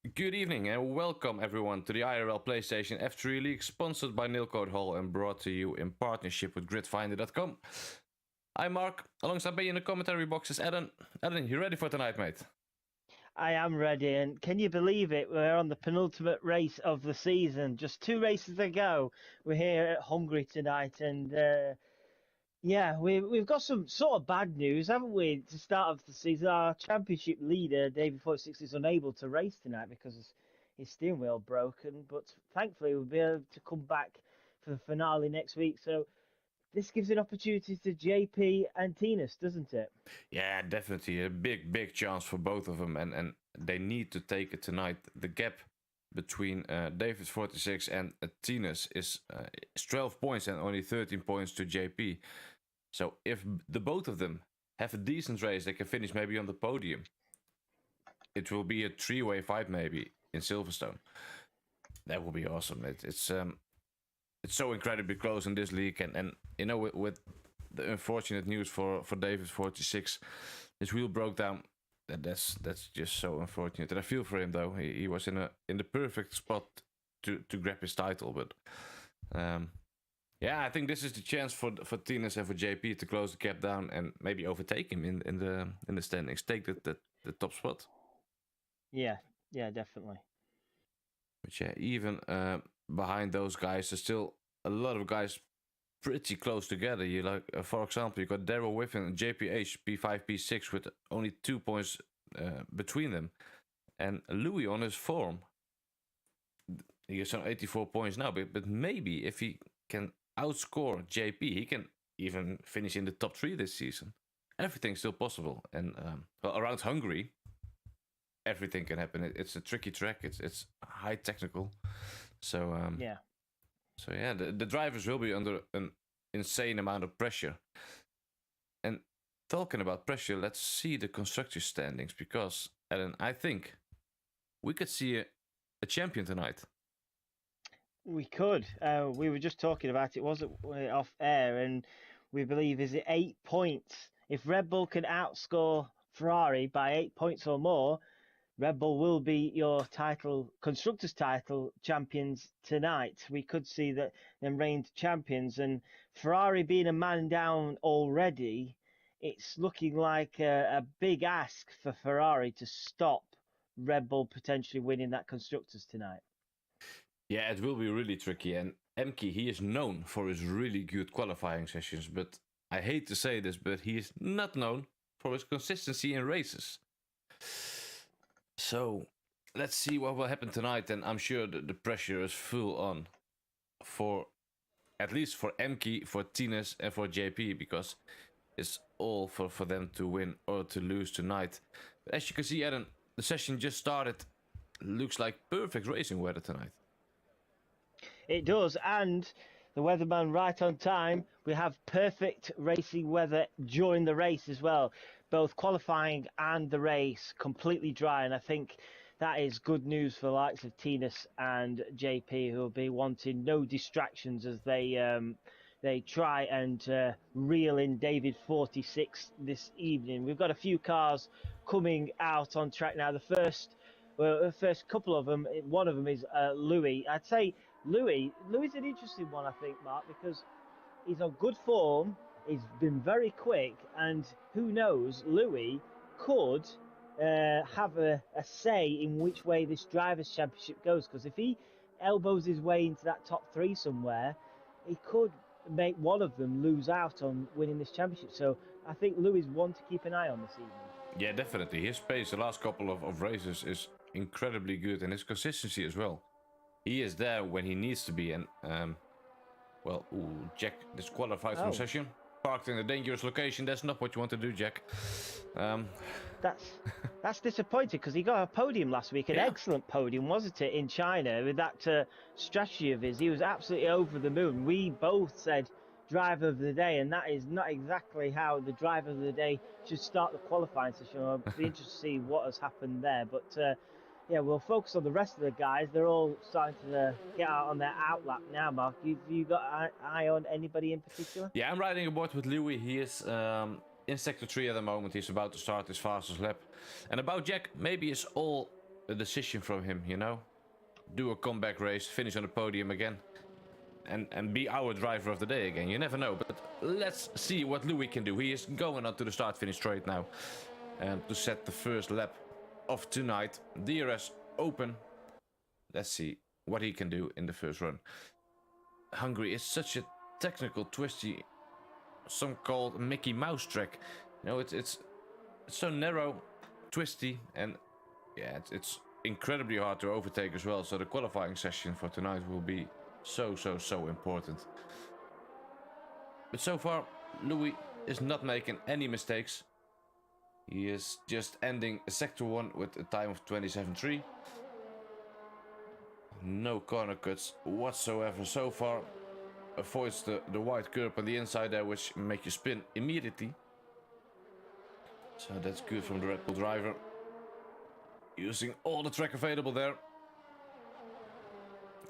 Good evening and welcome everyone to the IRL PlayStation F3 League, sponsored by Nilcode Hall and brought to you in partnership with GridFinder.com. I'm Mark. Alongside me in the commentary box is Eden. Eden, you ready for tonight, mate? I am ready, and can you believe it? We're on the penultimate race of the season. Just 2 races to go. We're here at Hungary tonight, and we've got some sort of bad news, haven't we? To start off the season, our championship leader, David 46, is unable to race tonight because his steering wheel broken. But thankfully, we'll be able to come back for the finale next week. So this gives an opportunity to JP and Tinas, doesn't it? Yeah, definitely a big chance for both of them, and they need to take it tonight. The gap between David 46 and Tinas is 12 points and only 13 points to JP. So if the both of them have a decent race, they can finish maybe on the podium. It will be a three-way fight maybe in Silverstone. That will be awesome. It's so incredibly close in this league, and you know with the unfortunate news for David 46, his wheel broke down. That's just so unfortunate. And I feel for him though. He was in the perfect spot to grab his title, but yeah, I think this is the chance for Tinas and for JP to close the gap down and maybe overtake him in the standings, take the top spot. Yeah, definitely. But yeah, even behind those guys, there's still a lot of guys pretty close together. You like, for example, you got Daryl Whiffen and JPH P5 P6 with only 2 points between them, and Louis on his form. He has on 84 points now, but maybe if he can outscore JP, he can even finish in the top 3 this season. Everything's still possible, and well, around Hungary, everything can happen. It's a tricky track. It's high technical, so Yeah. So yeah, the drivers will be under an insane amount of pressure. And talking about pressure, let's see the constructor standings, because Ellen, I think we could see a champion tonight. We could. We were just talking about it, wasn't we, off air, and we believe is it 8 points. If Red Bull can outscore Ferrari by 8 points or more, Red Bull will be your constructors title champions tonight. We could see that them reigned champions, and Ferrari being a man down already, it's looking like a big ask for Ferrari to stop Red Bull potentially winning that constructors tonight. Yeah, it will be really tricky. And Emke, he is known for his really good qualifying sessions, but I hate to say this, but he is not known for his consistency in races. So let's see what will happen tonight, and I'm sure that the pressure is full on for at least for Emke, for Tinas, and for JP, because it's all for them to win or to lose tonight. But as you can see, Adam, the session just started. Looks like perfect racing weather tonight. It does, and the weatherman right on time. We have perfect racing weather during the race as well, both qualifying and the race completely dry, and I think that is good news for the likes of Tinas and JP, who will be wanting no distractions as they try and reel in David 46 this evening. We've got a few cars coming out on track now. The first couple of them, one of them is Louis. I'd say Louis is an interesting one, I think, Mark, because he's on good form. He's been very quick, and who knows, Louis could have a say in which way this drivers' championship goes. Because if he elbows his way into that top 3 somewhere, he could make one of them lose out on winning this championship. So I think Louis is one to keep an eye on this evening. Yeah, definitely. His pace the last couple of races is incredibly good, and his consistency as well. He is there when he needs to be, and well, Jack disqualified from session. Parked in a dangerous location. That's not what you want to do, Jack. That's disappointing, because he got a podium last week, an excellent podium, wasn't it, in China, with that strategy of his. He was absolutely over the moon. We both said driver of the day, and that is not exactly how the driver of the day should start the qualifying session. I'll be interested to see what has happened there, but yeah, we'll focus on the rest of the guys. They're all starting to get out on their outlap now, Mark. You got an eye on anybody in particular? Yeah, I'm riding aboard with Louis. He is in Sector 3 at the moment. He's about to start his fastest lap. And about Jack, maybe it's all a decision from him, you know? Do a comeback race, finish on the podium again, and be our driver of the day again. You never know, but let's see what Louis can do. He is going on to the start-finish straight now to set the first lap of tonight. DRS open. Let's see what he can do in the first run. Hungary is such a technical, twisty, some called Mickey Mouse track. You know, it's so narrow, twisty, and yeah, it's incredibly hard to overtake as well. So the qualifying session for tonight will be so important. But so far, Louis is not making any mistakes. He is just ending sector 1 with a time of 27.3. No corner cuts whatsoever so far. Avoids the wide curb on the inside there, which make you spin immediately. So that's good from the Red Bull driver. Using all the track available there.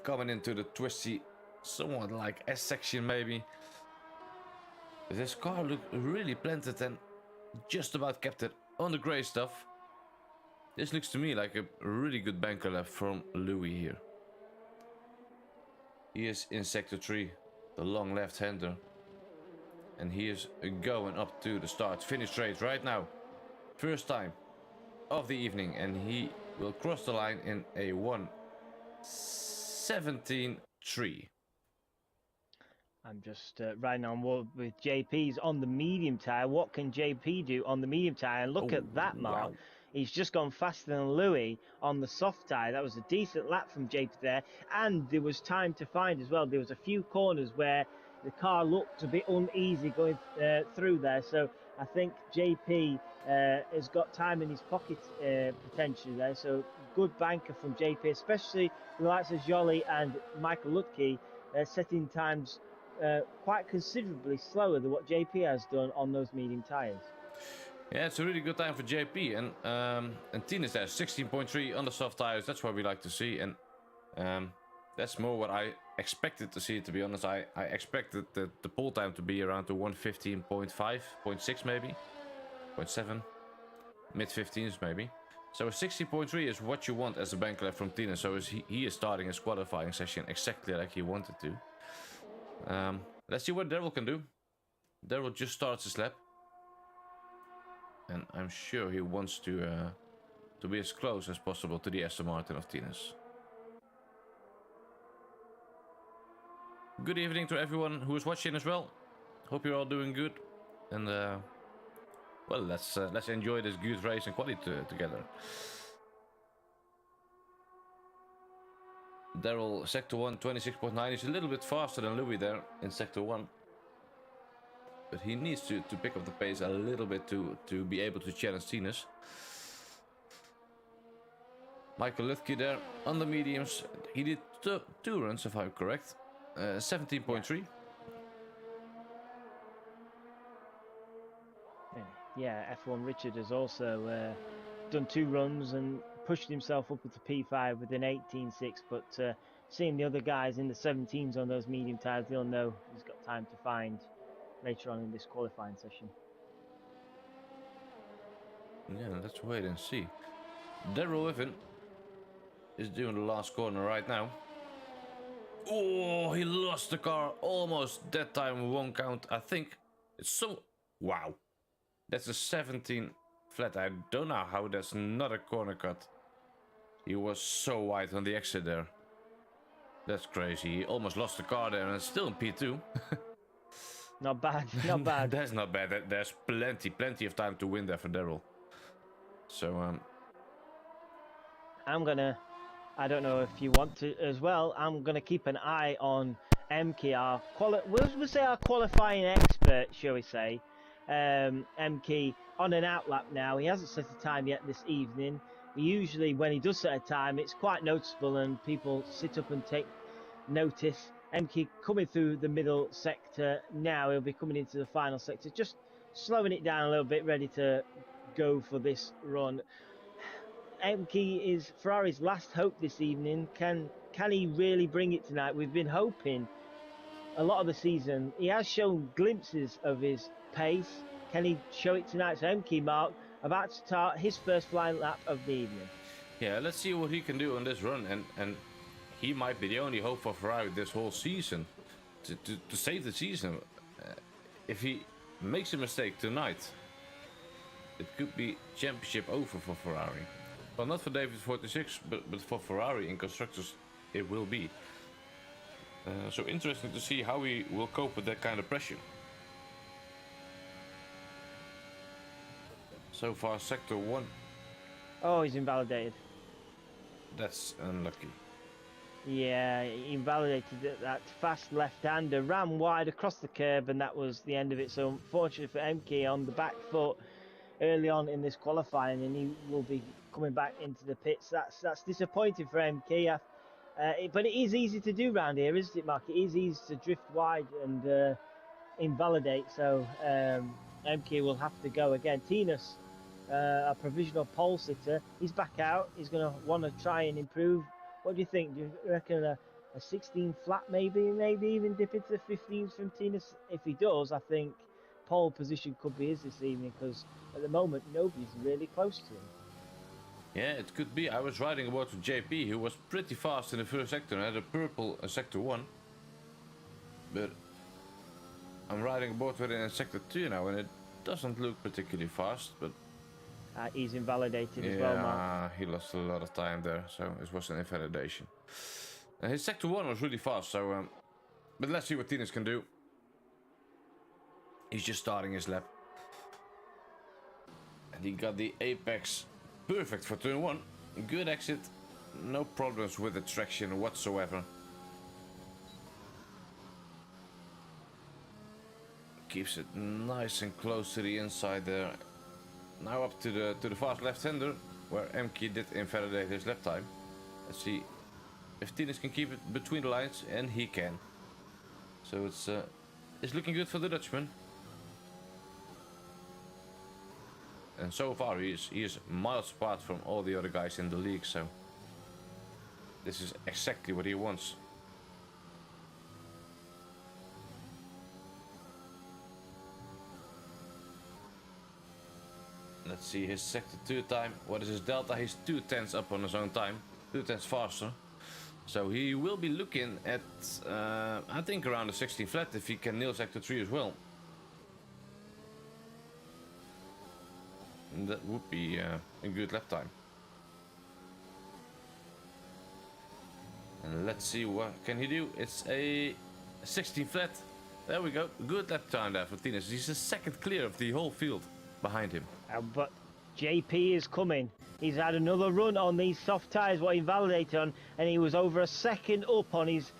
Coming into the twisty, somewhat like S section maybe. This car looked really planted and just about kept it on the grey stuff. This looks to me like a really good banker lap from Louis here. He is in sector 3, the long left-hander. And he is going up to the start-finish straight right now. First time of the evening, and he will cross the line in a 1:17.3. I'm just riding on board with JP's on the medium tyre. What can JP do on the medium tyre? And look at that, Mark. Wow. He's just gone faster than Louis on the soft tyre. That was a decent lap from JP there. And there was time to find as well. There was a few corners where the car looked a bit uneasy going through there. So I think JP has got time in his pocket potentially there. So good banker from JP, especially the likes of Jolie and Michael Lutke setting times quite considerably slower than what JP has done on those medium tyres. Yeah, it's a really good time for JP, and Tina's there, 16.3 on the soft tires. That's what we like to see, and that's more what I expected to see. To be honest, I expected the pole time to be around the 1:15.5, 0.6 maybe, 0.7, mid 15s maybe. So a 16.3 is what you want as a bank lap from Tina. So he is starting his qualifying session exactly like he wanted to. Let's see what Daryl can do. Daryl just starts his lap. And I'm sure he wants to be as close as possible to the Aston Martin of Tina's. Good evening to everyone who is watching as well. Hope you're all doing good. And well, let's enjoy this good race and quality together. Daryl, sector 1, 26.9. He's a little bit faster than Louis there in sector 1. But he needs to pick up the pace a little bit to be able to challenge Tina's. Michael Lutke there on the mediums. He did two runs, if I'm correct. 17.3. Yeah, F1 Richard has also done 2 runs and pushed himself up with the P5 with an 18.6. But seeing the other guys in the 17s on those medium tyres, they'll know he's got time to find later on in this qualifying session. Yeah, let's wait and see. Daryl Whiffen is doing the last corner right now. Oh, he lost the car almost that time. Won't count. I think it's so... Wow. That's a 17 flat. I don't know how that's not a corner cut. He was so wide on the exit there. That's crazy. He almost lost the car there and it's still in P2. Not bad, not bad. That's not bad. There's plenty of time to win there for Daryl. So, I don't know if you want to as well, I'm gonna keep an eye on MK, we'll say our qualifying expert, shall we say. MK on an outlap now. He hasn't set a time yet this evening. Usually when he does set a time, it's quite noticeable and people sit up and take notice. MK coming through the middle sector now. He'll be coming into the final sector, just slowing it down a little bit, ready to go for this run. MK is Ferrari's last hope this evening. Can he really bring it tonight? We've been hoping a lot of the season. He has shown glimpses of his pace. Can he show it tonight? So MK, Mark, about to start his first flying lap of the evening. Yeah, let's see what he can do on this run, and he might be the only hope for Ferrari this whole season to save the season. If he makes a mistake tonight, it could be championship over for Ferrari. Well, not for David 46, but for Ferrari in constructors, it will be. So interesting to see how he will cope with that kind of pressure. So far, sector 1. Oh, he's invalidated. That's unlucky. Yeah, he invalidated that fast left-hander, ran wide across the curb, and that was the end of it. So unfortunately for MK on the back foot early on in this qualifying, and he will be coming back into the pits. That's disappointing for MK. But it is easy to do round here, isn't it, Mark? It is easy to drift wide and invalidate. So MK will have to go again. Tinus, a provisional pole sitter, he's back out. He's going to want to try and improve. What do you think? Do you reckon a 16 flat, maybe even dip into the 15s from Tinus? If he does, I think pole position could be his this evening, because at the moment nobody's really close to him. Yeah, it could be. I was riding aboard with JP, who was pretty fast in the first sector and had a purple sector 1. But I'm riding aboard with it in sector 2 now, and it doesn't look particularly fast, but he's invalidated as well, Mark. Yeah, he lost a lot of time there, so it was an invalidation. His sector 1 was really fast, so but let's see what Tinus can do. He's just starting his lap. And he got the apex perfect for turn 1. Good exit, no problems with the traction whatsoever. Keeps it nice and close to the inside there. Now up to the fast left-hander, where MK did invalidate his lap time. Let's see if Tinus can keep it between the lines, and he can. So it's looking good for the Dutchman. And so far he is miles apart from all the other guys in the league, so this is exactly what he wants. Let's see his sector 2 time. What is his delta? He's 2/10 up on his own time. 2/10 faster. So he will be looking at, I think, around the 16 flat if he can nail sector 3 as well. And that would be a good lap time. And let's see what can he do. It's a 16 flat. There we go. Good lap time there for Tinus. He's the second clear of the whole field behind him. But JP is coming. He's had another run on these soft tyres, what he invalidated on, and he was over a second up on his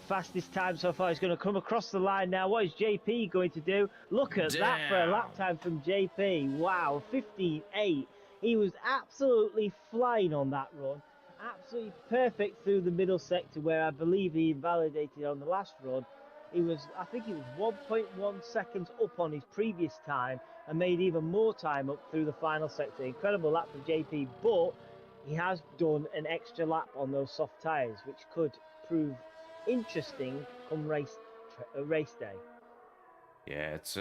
fastest time so far. He's going to come across the line now. What is JP going to do? Look at that for a lap time from JP. Wow, 15.8. He was absolutely flying on that run. Absolutely perfect through the middle sector, where I believe he invalidated on the last run. He was, I think he was 1.1 seconds up on his previous time and made even more time up through the final sector. Incredible lap for JP, but he has done an extra lap on those soft tyres, which could prove interesting come race day. Yeah, it's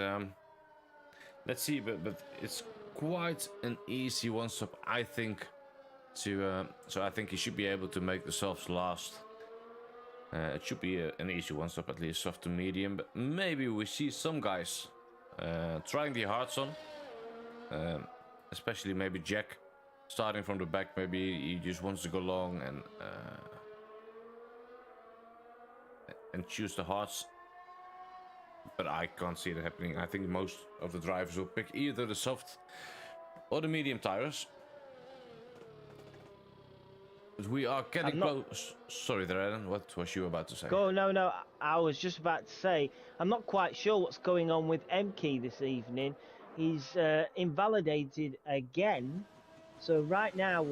let's see, but it's quite an easy one stop, I think. So I think he should be able to make the softs last. It should be an easy one stop, at least soft to medium, but maybe we see some guys trying the hards on, especially maybe Jack starting from the back. Maybe he just wants to go long and choose the hards, but I can't see that happening. I think most of the drivers will pick either the soft or the medium tires. We are getting close. Sorry there, Aaron. What was you about to say? No. I was just about to say, I'm not quite sure what's going on with MK this evening. He's invalidated again. So right now,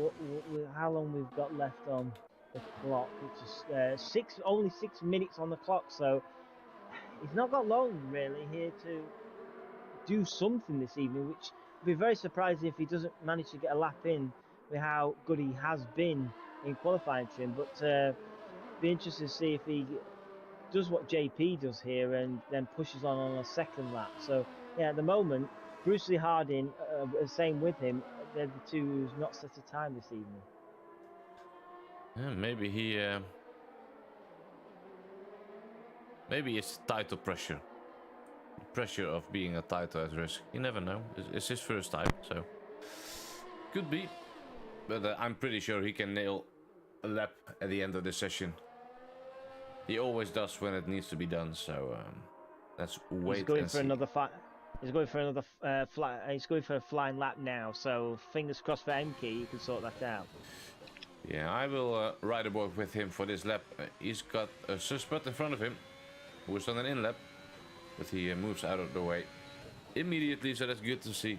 how long we've got left on the clock? Which is only 6 minutes on the clock. So he's not got long really here to do something this evening, which would be very surprising if he doesn't manage to get a lap in with how good he has been in qualifying trim. But be interested to see if he does what JP does here and then pushes on a second lap. So yeah, at the moment, Bruce Lee Harding, same with him, they're the two who's not set a time this evening. Yeah, maybe it's title pressure. The pressure of being a title at risk. You never know. It's his first time, so could be. But I'm pretty sure he can nail a lap at the end of this session. He always does when it needs to be done. So let's wait. He's going and for see. another He's going for another He's going for a flying lap now. So fingers crossed for MK, you can sort that out. Yeah, I will ride aboard with him for this lap. He's got a suspect in front of him, who is on an in lap, but he moves out of the way immediately, so that's good to see.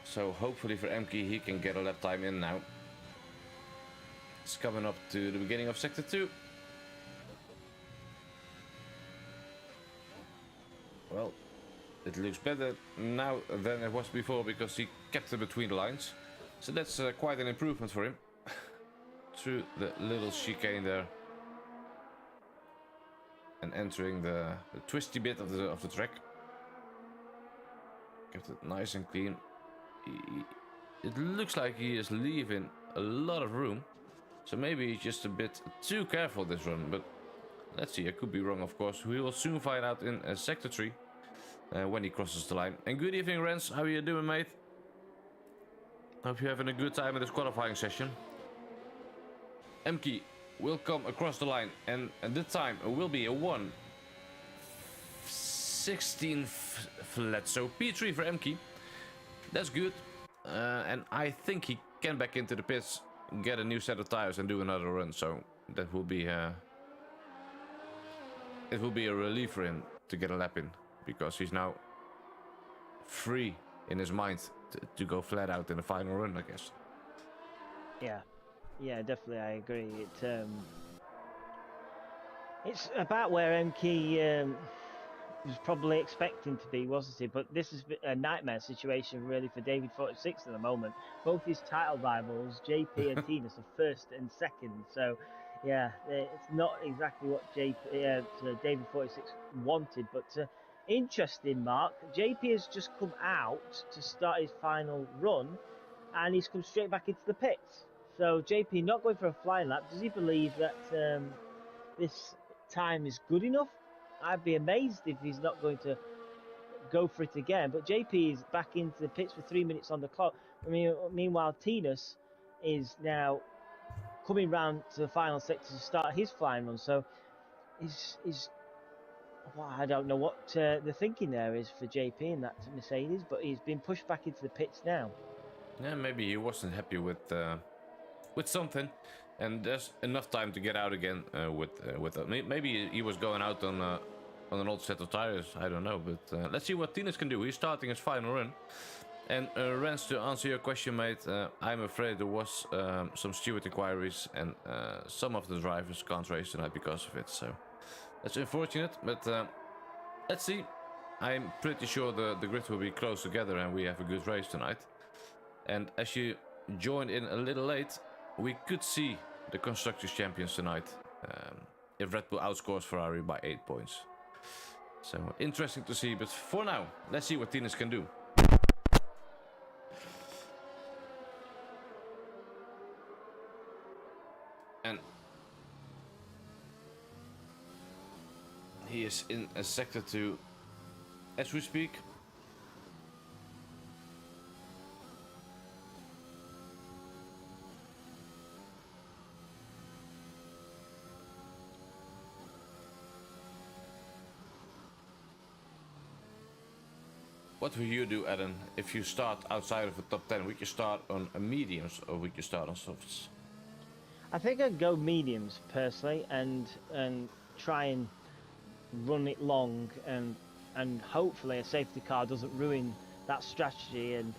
So hopefully for Emke he can get a lap time in now. It's coming up to the beginning of Sector 2. Well, it looks better now than it was before because he kept it between the lines. So that's quite an improvement for him. Through the little chicane there. And entering the twisty bit of the track. Kept it nice and clean. It looks like he is leaving a lot of room. So maybe he's just a bit too careful this run. But let's see, I could be wrong of course. We will soon find out in Sector 3. When he crosses the line. And good evening, Rens. How are you doing, mate? Hope you're having a good time in this qualifying session. Emke will come across the line, and the time will be a 1:16 flat. So P3 for Emke. That's good. And I think he can back into the pits, get a new set of tires, and do another run. So that will be it will be a relief for him to get a lap in. Because he's now free in his mind to go flat out in the final run, I guess. Yeah, definitely, I agree. It's about where MK was probably expecting to be, wasn't he? But this is a nightmare situation, really, for David 46 at the moment. Both his title rivals, JP and Tinas, are first and second. So, yeah, it's not exactly what David 46 wanted, but. Interesting, Mark. JP has just come out to start his final run, and he's come straight back into the pits. So JP not going for a flying lap. Does he believe that this time is good enough? I'd be amazed if he's not going to go for it again. But JP is back into the pits with 3 minutes on the clock. Meanwhile, Tinas is now coming round to the final sector to start his flying run. So he's well, I don't know what the thinking there is for JP in that Mercedes, but he's been pushed back into the pits now. Yeah, maybe he wasn't happy with something, and there's enough time to get out again maybe he was going out on an old set of tires. I don't know, but let's see what Tinas can do. He's starting his final run. And Rens, to answer your question, mate, I'm afraid there was some steward inquiries, and some of the drivers can't race tonight because of it. So. That's unfortunate, but let's see. I'm pretty sure the grid will be close together and we have a good race tonight. And as you joined in a little late, we could see the Constructors Champions tonight if Red Bull outscores Ferrari by 8 points. So interesting to see, but for now, let's see what Tinas can do. And he is in a Sector 2 as we speak. What will you do, Adam, if you start outside of the top 10? Would you start on mediums or would you start on softs? I think I'd go mediums personally, and try and run it long, and hopefully a safety car doesn't ruin that strategy, and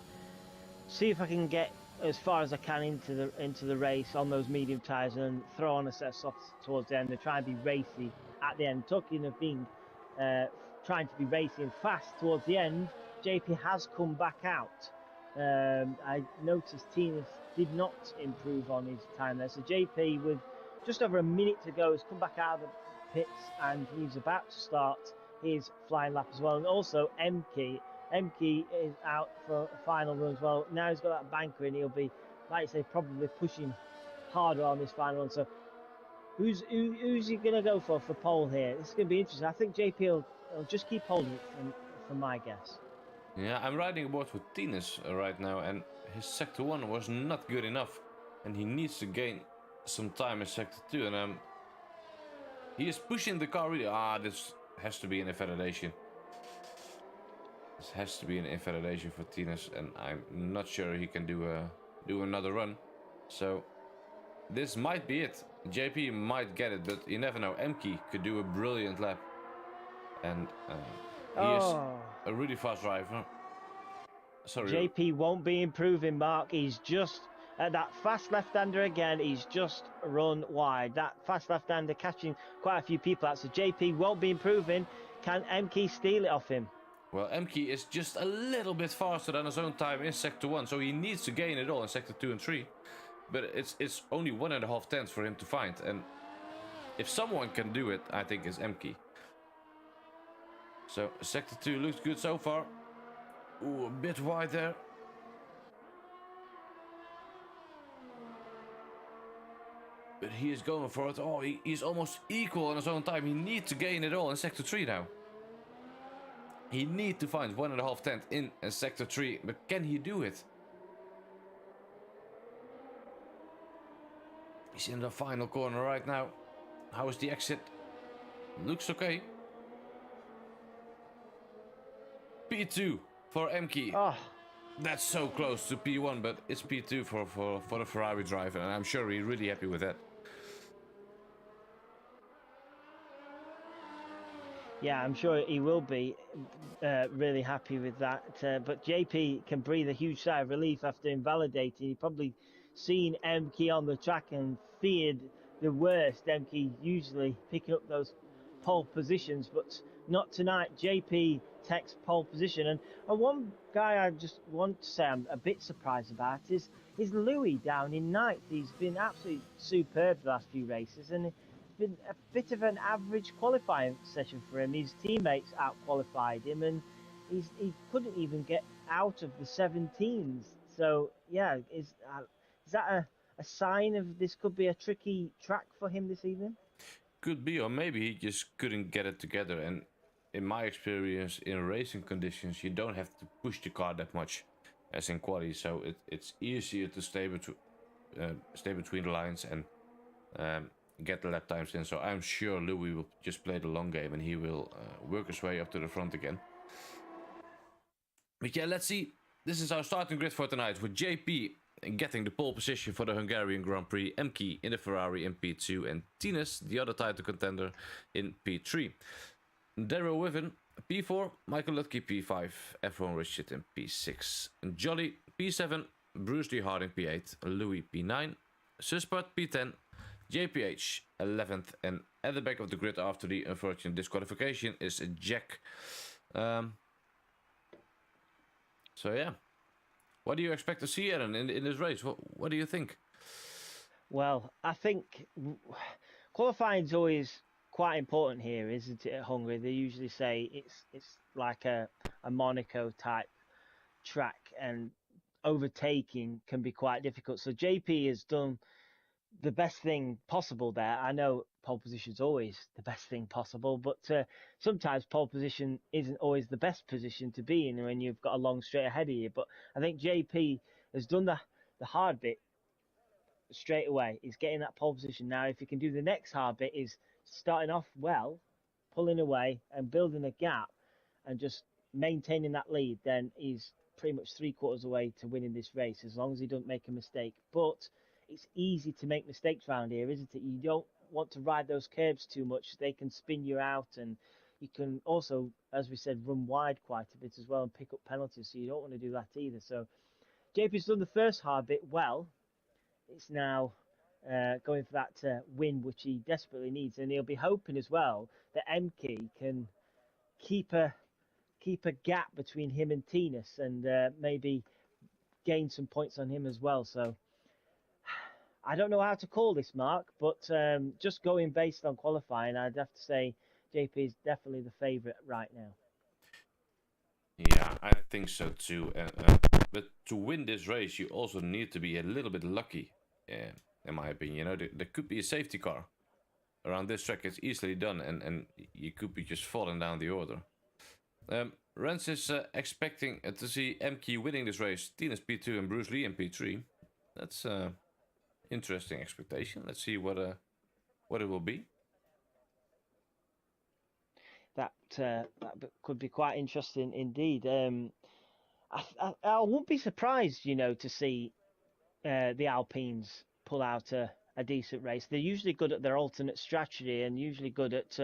see if I can get as far as I can into the race on those medium tyres and throw on a set of softs towards the end and try and be racy at the end. Talking of being trying to be racy and fast towards the end, JP has come back out. I noticed Tinas did not improve on his time there, so JP, with just over a minute to go, has come back out of the pits and he's about to start his flying lap as well. And also Emke is out for a final run as well. Now he's got that banker and he'll be like you say, probably pushing harder on this final one. So who's he gonna go for pole here? This is gonna be interesting. I think JP will just keep holding it from my guess. Yeah, I'm riding aboard with Tines right now, and his sector 1 was not good enough, and he needs to gain some time in sector 2, and he is pushing the car really. This has to be an invalidation. This has to be an invalidation for Tines, and I'm not sure he can do another run. So this might be it. JP might get it, but you never know. Emke could do a brilliant lap, and he is a really fast driver. Sorry. JP won't be improving, Mark. He's just at that fast left-hander again. He's just run wide. That fast left-hander catching quite a few people out. So JP won't be improving. Can Emke steal it off him? Well, Emke is just a little bit faster than his own time in sector 1, so he needs to gain it all in sector 2 and 3. But it's only 1.5 tenths for him to find, and if someone can do it, I think it's Emke. So sector 2 looks good so far. Ooh, a bit wide there. But he is going for it. Oh, he's almost equal on his own time. He needs to gain it all in sector 3 now. He needs to find 1.5 tenths in sector 3, but can he do it? He's in the final corner right now. How is the exit? Looks okay. P2 for Emke. Oh. That's so close to P1, but it's P2 for the Ferrari driver, and I'm sure he's really happy with that. Yeah, I'm sure he will be really happy with that. But JP can breathe a huge sigh of relief after invalidating. He probably seen Emke on the track and feared the worst. Emke usually picking up those pole positions, but not tonight. JP takes pole position. And one guy I just want to say I'm a bit surprised about is Louis down in ninth. He's been absolutely superb the last few races, and it's been a bit of an average qualifying session for him. His teammates out-qualified him, and he couldn't even get out of the 17s. So, yeah, is that a sign of this could be a tricky track for him this evening? Could be, or maybe he just couldn't get it together. And in my experience, in racing conditions, you don't have to push the car that much as in quali, so it's easier to stay between the lines and get the lap times in. So I'm sure Louis will just play the long game, and he will work his way up to the front again. But yeah, let's see. This is our starting grid for tonight, with JP getting the pole position for the Hungarian Grand Prix, Emke in the Ferrari in P2, and Tines, the other title contender, in P3. Daryl Wiven, P4, Michael Lutke, P5, Efron Richard in P6, Jolly, P7, Bruce Lee Harding, P8, Louis, P9, Suspart, P10, JPH, 11th, and at the back of the grid after the unfortunate disqualification is Jack. So yeah, what do you expect to see, Aaron, in this race? What do you think? Well, I think qualifying is always quite important here, isn't it, at Hungary? They usually say it's like a Monaco type track, and overtaking can be quite difficult. So JP has done the best thing possible there. I know pole position is always the best thing possible, but sometimes pole position isn't always the best position to be in when you've got a long straight ahead of you. But I think JP has done the hard bit straight away. He's getting that pole position now. If he can do the next hard bit, is starting off well, pulling away and building a gap and just maintaining that lead, then he's pretty much 3/4 away to winning this race, as long as he doesn't make a mistake. But it's easy to make mistakes around here, isn't it? You don't want to ride those curbs too much. They can spin you out, and you can also, as we said, run wide quite a bit as well and pick up penalties, so you don't want to do that either. So JP's done the first hard bit well. It's now going for that win, which he desperately needs, and he'll be hoping as well that Emke can keep a gap between him and Tines, and maybe gain some points on him as well. So I don't know how to call this, Mark, but just going based on qualifying, I'd have to say JP is definitely the favourite right now. Yeah, I think so too. But to win this race, you also need to be a little bit lucky, in my opinion. You know, there could be a safety car around this track. It's easily done, and you could be just falling down the order. Rens is expecting to see MK winning this race, Tina's P2 and Bruce Lee in P3. That's interesting expectation. Let's see what it will be. That could be quite interesting indeed. I wouldn't be surprised, you know, to see the Alpines pull out a decent race. They're usually good at their alternate strategy and usually good at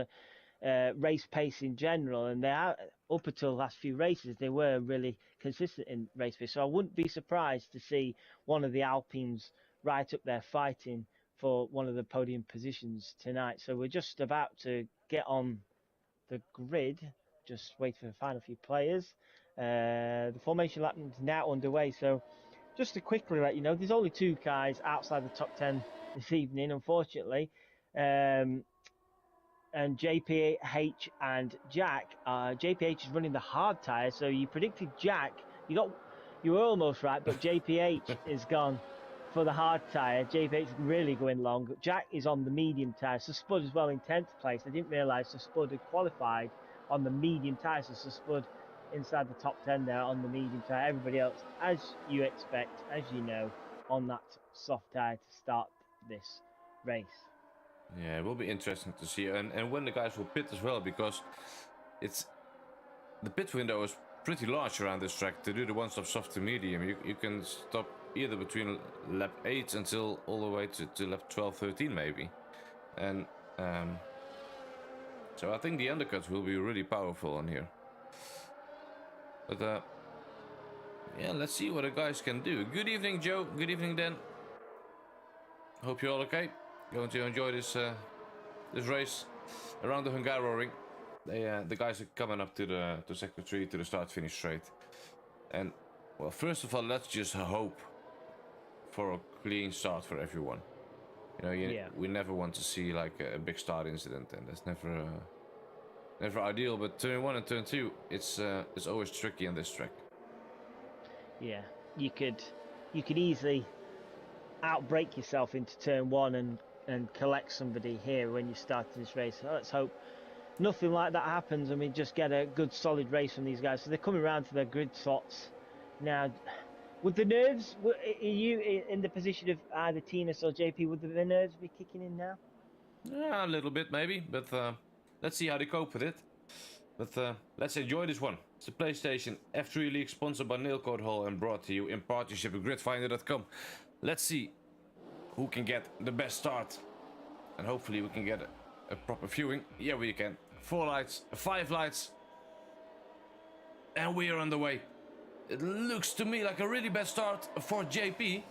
race pace in general. And they are, up until the last few races, they were really consistent in race pace. So I wouldn't be surprised to see one of the Alpines right up there fighting for one of the podium positions tonight. So we're just about to get on the grid, just wait for the final few players. The formation lap is now underway, so just to quickly let you know, there's only 2 guys outside the top 10 this evening, unfortunately. And JPH and Jack. JPH is running the hard tyre, so you predicted Jack. You were almost right, but JPH is gone for the hard tyre. JPH is really going long. Jack is on the medium tyre. So Spud as well in 10th place. I didn't realise so Spud had qualified on the medium tyre. So Spud inside the top 10 there on the medium tyre. Everybody else, as you expect, as you know, on that soft tyre to start this race. Yeah, it will be interesting to see, and when the guys will pit as well, because the pit window is pretty large around this track to do the one-stop soft to medium. You can stop either between lap 8 until all the way to lap 12, 13 maybe, and so I think the undercuts will be really powerful on here. But yeah, let's see what the guys can do. Good evening, Joe. Good evening, Dan. Hope you're all okay. Going to enjoy this race around the Hungaroring. The guys are coming up to sector 3 to the start-finish straight. And well, first of all, let's just hope for a clean start for everyone. You know, we never want to see like a big start incident, and that's never ideal. But turn 1 and turn 2, it's always tricky on this track. Yeah, you could easily outbrake yourself into turn 1 and collect somebody here when you start this race. So let's hope nothing like that happens and we just get a good solid race from these guys. So they're coming around to their grid slots now. Would the nerves, are you in the position of either Tinas or JP, would the nerves be kicking in now? Yeah, a little bit maybe, but let's see how they cope with it. But let's enjoy this one. It's the PlayStation F3 League, sponsored by Nailcode Hall and brought to you in partnership with gridfinder.com. Let's see who can get the best start, and hopefully we can get a proper viewing. Yeah, we can. 4 lights, 5 lights, and we are on the way. It looks to me like a really bad start for JP.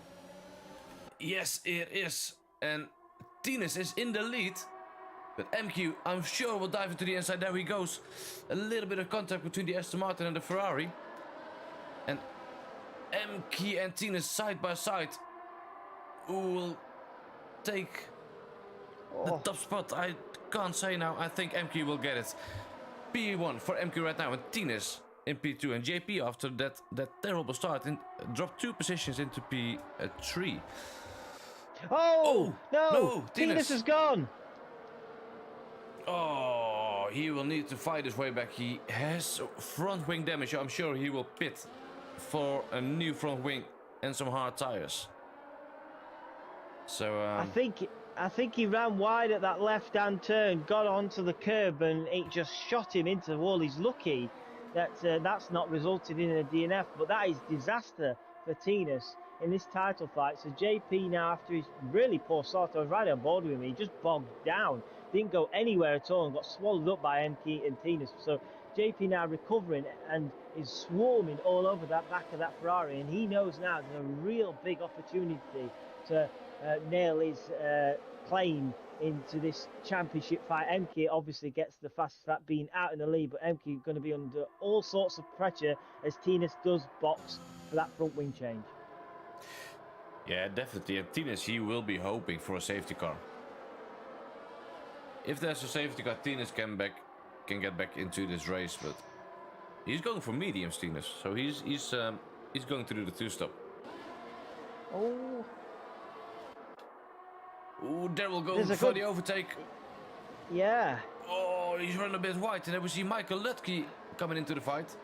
Yes, it is. And Tinas is in the lead. But MQ, I'm sure, will dive into the inside. There he goes. A little bit of contact between the Aston Martin and the Ferrari. And MQ and Tinas side by side. Who will take the top spot? I can't say now. I think MQ will get it. P1 for MQ right now. And Tinas in P2. And JP, after that terrible start, dropped 2 positions into P3. Oh, no! Tinas is gone! Oh, he will need to fight his way back. He has front wing damage. I'm sure he will pit for a new front wing and some hard tires. So I think he ran wide at that left-hand turn, got onto the curb, and it just shot him into the wall. He's lucky that that's not resulted in a DNF, but that is disaster for Tinas in this title fight. So JP now, after his really poor start, I was right on board with him. He just bogged down, didn't go anywhere at all, and got swallowed up by MK and Tinas. So JP now recovering and is swarming all over that back of that Ferrari, and he knows now there's a real big opportunity to nail his claim into this championship fight. MK obviously gets the fastest lap, being out in the lead, but MK going to be under all sorts of pressure as Tinas does box for that front wing change. yeah, definitely. And Tinas, he will be hoping for a safety car. If there's a safety car, Tinas can get back into this race, but he's going for mediums, Tinas. So he's He's going to do the two-stop. Oh. Ooh, Daryl going for the overtake. Yeah. Oh, he's running a bit wide, and then we see Michael Lutke coming into the fight.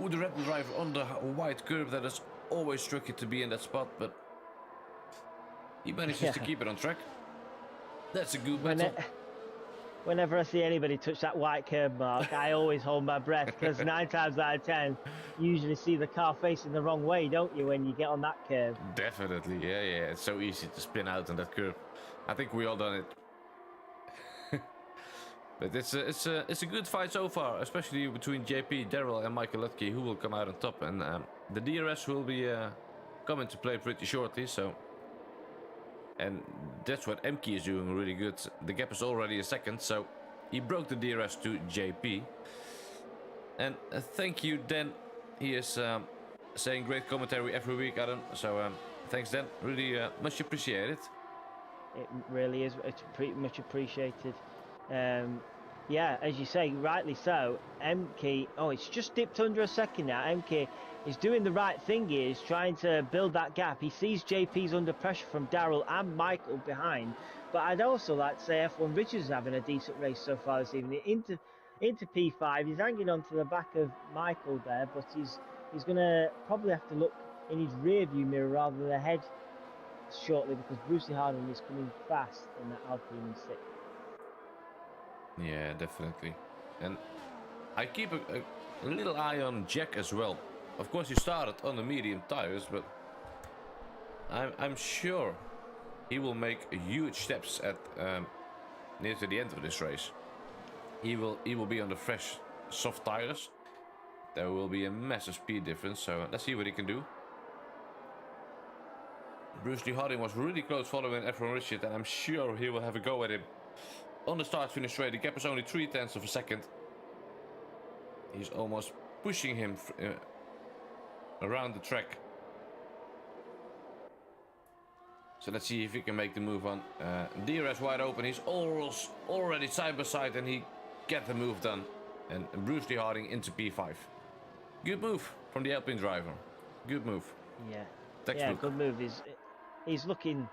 Ooh, the Red Bull driver on the wide curve. That is always tricky to be in that spot, but he manages to keep it on track. That's a good battle. Whenever I see anybody touch that white curb mark, I always hold my breath, because 9 times out of 10, you usually see the car facing the wrong way, don't you, when you get on that curve? Definitely, yeah. It's so easy to spin out on that curve. I think we all done it. But it's a good fight so far, especially between JP, Daryl, and Michael Lutke, who will come out on top. And the DRS will be coming to play pretty shortly. So, and that's what Emke is doing really good. The gap is already a second, so he broke the DRS to JP. And thank you, Dan. He is saying great commentary every week, Adam. So thanks, Dan. Really much appreciated. It really is. It's pretty much appreciated. Yeah, as you say, rightly so. Emke, it's just dipped under a second now. Emke is doing the right thing here. He's trying to build that gap. He sees JP's under pressure from Daryl and Michael behind. But I'd also like to say F1 Richards is having a decent race so far this evening. Into P5, he's hanging on to the back of Michael there, but he's going to probably have to look in his rear view mirror rather than ahead shortly, because Brucey Harding is coming fast in that Alpine 6. Yeah, definitely. And I keep a little eye on Jack as well. Of course, he started on the medium tires, but I'm sure he will make huge steps at near to the end of this race. He will be on the fresh soft tires. There will be a massive speed difference, so let's see what he can do. Bruce Lee Harding was really close following F1 Richard, and I'm sure he will have a go at him on the start-finish straight. The gap is only 0.3 of a second. He's almost pushing him around the track. So let's see if he can make the move on. DRS wide open. He's already side by side, and he get the move done. And Bruce Lee Harding into P5. Good move from the Alpine driver. Good move. Yeah. Textbook. Good move. He's looking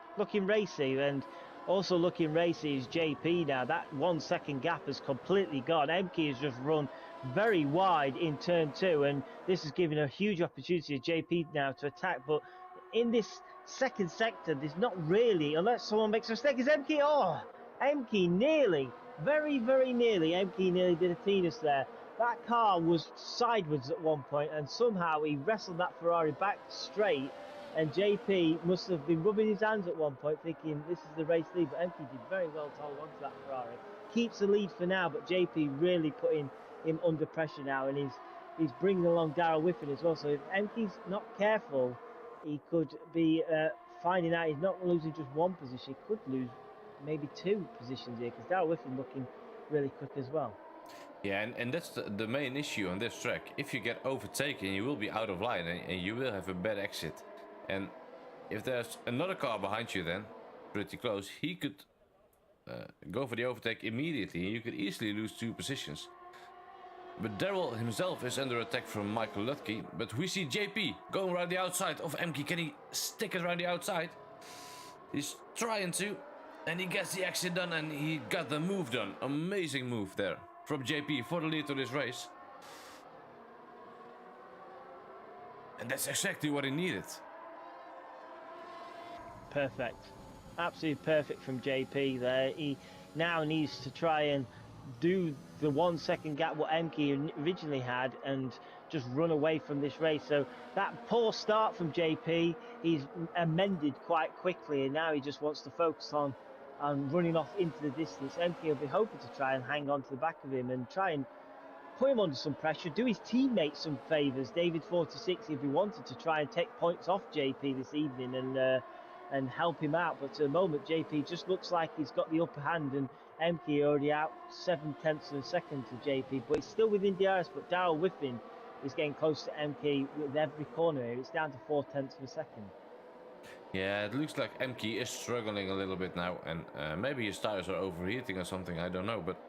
racy, and also looking racy is JP now. That 1 second gap has completely gone. Emke has just run very wide in turn 2, and this is giving a huge opportunity to JP now to attack. But in this second sector, there's not really, unless someone makes a mistake, is Emke. Emke nearly, very, very nearly. Emke nearly did a Tinus there. That car was sideways at one point, and somehow he wrestled that Ferrari back straight. And JP must have been rubbing his hands at one point, thinking this is the race lead. But Emke did very well to hold on to that Ferrari. Keeps the lead for now, but JP really putting him under pressure now, and he's bringing along Daryl Whiffen as well. So if Emke's not careful, he could be finding out he's not losing just one position. He could lose maybe 2 positions here, because Daryl Whiffen looking really quick as well. Yeah, and that's the main issue on this track. If you get overtaken, you will be out of line, and you will have a bad exit. And if there's another car behind you then, pretty close, he could go for the overtake immediately, and you could easily lose 2 positions. But Daryl himself is under attack from Michael Lutke, but we see JP going around the outside of Emke. Can he stick it around the outside? He's trying to, and he gets the exit done, and he got the move done. Amazing move there from JP for the lead to this race. And that's exactly what he needed. Perfect. Absolutely perfect from JP there. He now needs to try and do the 1 second gap what Emke originally had and just run away from this race. So that poor start from JP, he's amended quite quickly, and now he just wants to focus on running off into the distance. Emke will be hoping to try and hang on to the back of him and try and put him under some pressure, do his teammates some favours. David 46, he'll be wanting to try and take points off JP this evening and help him out, but at the moment JP just looks like he's got the upper hand, and Emke already out 0.7 of a second to JP, but he's still within DRS. But Daryl Whiffen is getting close to Emke with every corner here. It's down to 0.4 of a second. Yeah, it looks like Emke is struggling a little bit now, and maybe his tires are overheating or something, I don't know, but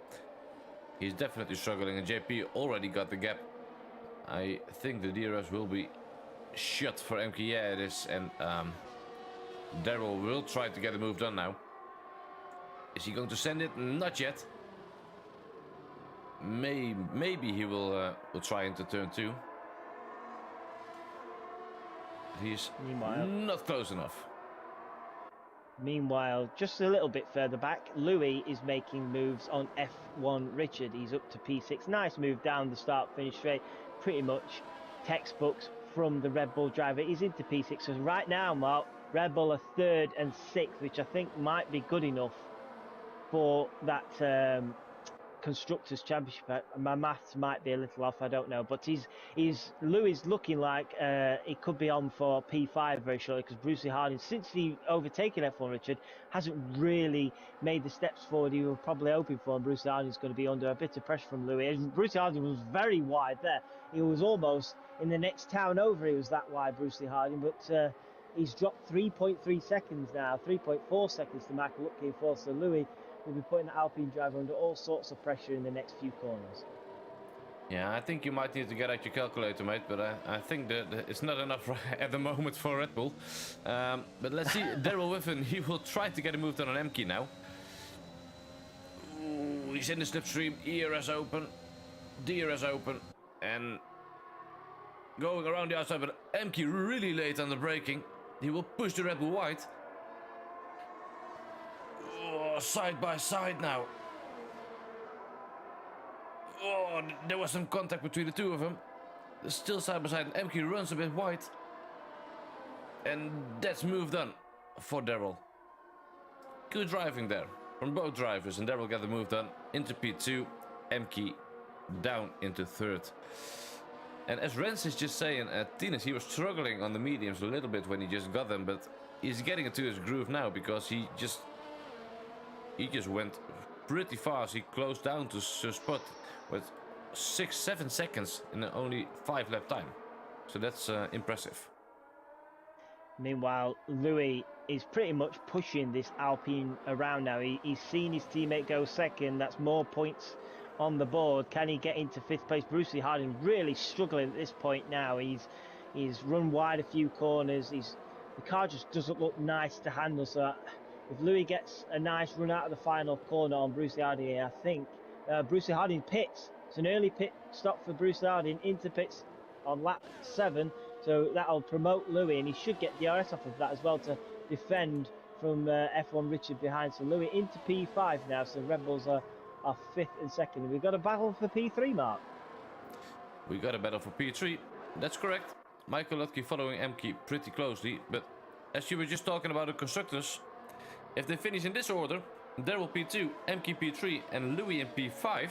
he's definitely struggling, and JP already got the gap. I think the DRS will be shot for MK. Yeah, it is. And Daryl will try to get a move done now. Is he going to send it? Not yet. Maybe he will try into turn 2. He's not close enough. Meanwhile, just a little bit further back, Louis is making moves on F1 Richard. He's up to P6. Nice move down the start-finish straight. Pretty much textbooks from the Red Bull driver. He's into P6. So right now, Mark, Red Bull are 3rd and 6th, which I think might be good enough for that Constructors Championship. My maths might be a little off, I don't know, but Louis looking like he could be on for P5 very shortly, because Brucey Harding, since he overtaken F1 Richard, hasn't really made the steps forward you were probably hoping for, and Brucey Harding is going to be under a bit of pressure from Louis. Brucey Harding was very wide there. He was almost in the next town over, he was that wide, Brucey Harding, but he's dropped 3.3 seconds now, 3.4 seconds to Michael Lutke in fourth, so Louis will be putting the Alpine driver under all sorts of pressure in the next few corners. Yeah, I think you might need to get out your calculator, mate, but I think that it's not enough at the moment for Red Bull. But let's see, Daryl Whiffen, he will try to get a move done on Emke now. Ooh, he's in the slipstream, ERS open, DRS open, and going around the outside, but Emke really late on the braking. He will push the Red Bull wide. Oh, side by side now. Oh, there was some contact between the two of them. They're still side by side. Emke runs a bit wide. And that's move done for Daryl. Good driving there from both drivers. And Daryl got the move done into P2. Emke down into 3rd. And as Rens is just saying, Tinas, he was struggling on the mediums a little bit when he just got them. But he's getting into his groove now, because he just went pretty fast. He closed down to spot with 6-7 seconds in only 5 lap time. So that's impressive. Meanwhile, Louis is pretty much pushing this Alpine around now. He's seen his teammate go second. That's more points on the board. Can he get into 5th place? Brucey Harding really struggling at this point now. He's run wide a few corners. The car just doesn't look nice to handle. So if Louis gets a nice run out of the final corner on Brucey Harding, I think Brucey Harding pits. It's an early pit stop for Brucey Harding into pits on lap 7. So that'll promote Louis, and he should get DRS off of that as well to defend from F1 Richard behind. So Louis into P5 now. So Red Bulls are 5th and 2nd. We've got a battle for P3, Mark. We got a battle for P3. That's correct. Michael Lutke following Emke pretty closely. But as you were just talking about the constructors, if they finish in this order, Daryl P2, Emke P3 and Louis in P5,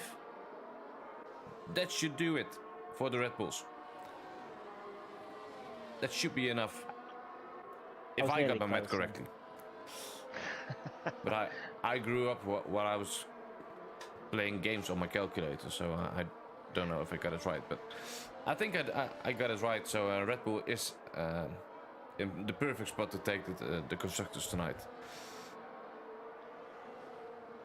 that should do it for the Red Bulls. That should be enough. If I got my math correctly. But I grew up while I was playing games on my calculator, so I don't know if I got it right. But I think I got it right, so Red Bull is in the perfect spot to take the constructors tonight.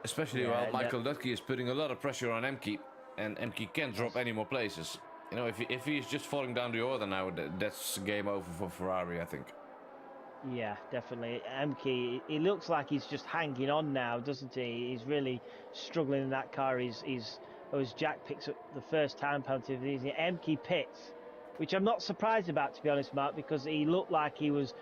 Especially while Michael Lutke is putting a lot of pressure on Emke, and Emke can't drop any more places. You know, if he's just falling down the order now, that's game over for Ferrari, I think. Yeah, definitely. Emke, he looks like he's just hanging on now, doesn't he? He's really struggling in that car. As Jack picks up the first time penalty of the season, Emke pits, which I'm not surprised about, to be honest, Mark, because he looked like he was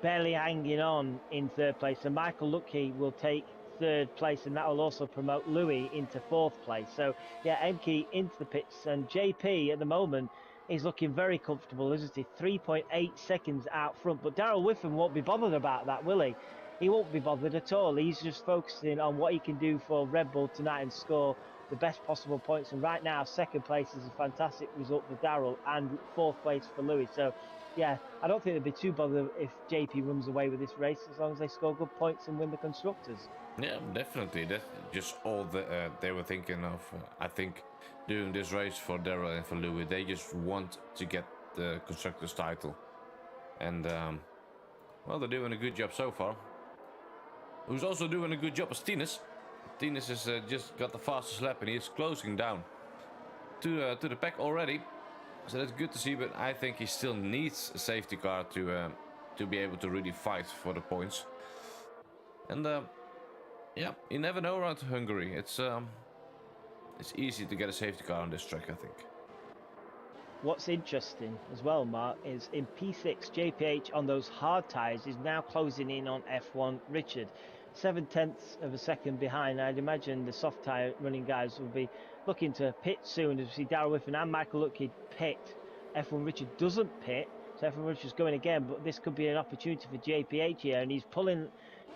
barely hanging on in 3rd place. And Michael Lutke will take 3rd place, and that will also promote Louis into 4th place. So yeah, Emke into the pits, and JP at the moment is looking very comfortable, isn't he? 3.8 seconds out front. But Daryl Whiffen won't be bothered about that, will he? He won't be bothered at all. He's just focusing on what he can do for Red Bull tonight and score the best possible points. And right now, 2nd place is a fantastic result for Daryl, and 4th place for Louis. So yeah, I don't think they'd be too bothered if JP runs away with this race, as long as they score good points and win the constructors. Yeah, definitely. That's just all they were thinking of. I think doing this race for Daryl and for Louis, they just want to get the constructors title. And well, they're doing a good job so far. Who's also doing a good job is Tinas. Tinas has just got the fastest lap, and he is closing down to the pack already. So that's good to see, but I think he still needs a safety car to be able to really fight for the points. And yeah, you never know around Hungary. It's easy to get a safety car on this track, I think. What's interesting as well, Mark, is in P6, JPH on those hard tyres is now closing in on F1 Richard. 7/10 of a second behind. I'd imagine the soft tyre running guys will be looking to pit soon as we see Darrell Whiffen and Michael Lutkey pit. F1 Richard doesn't pit, so F1 Richard's going again, but this could be an opportunity for JPH here, and he's pulling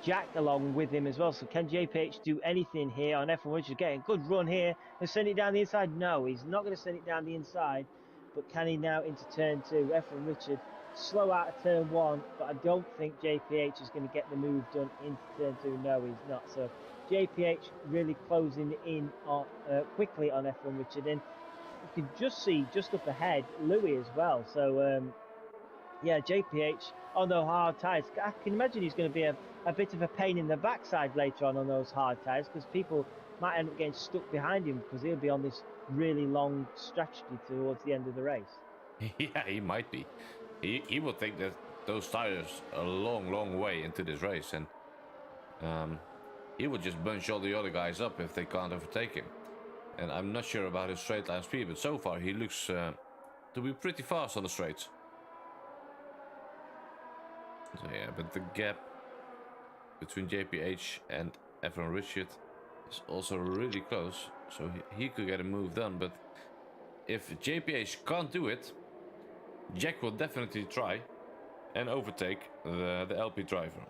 Jack along with him as well. So can JPH do anything here on F1 Richard? Getting a good run here and send it down the inside? No, he's not going to send it down the inside. But can he now into turn 2? F1 Richard slow out of turn 1, but I don't think JPH is going to get the move done into turn 2. No, he's not. So JPH really closing in on, quickly on F1 Richard. And you can just see just up ahead Louis as well. So yeah, JPH on those hard tyres. I can imagine he's going to be a bit of a pain in the backside later on those hard tyres, because people might end up getting stuck behind him because he'll be on this really long strategy towards the end of the race. Yeah, he might be. He will take those tires a long way into this race, and he will just bunch all the other guys up if they can't overtake him. And I'm not sure about his straight line speed, but so far he looks to be pretty fast on the straights. So yeah, but the gap between JPH and F1 Richard is also really close, so he could get a move done. But if JPH can't do it, Jack will definitely try and overtake the LP driver.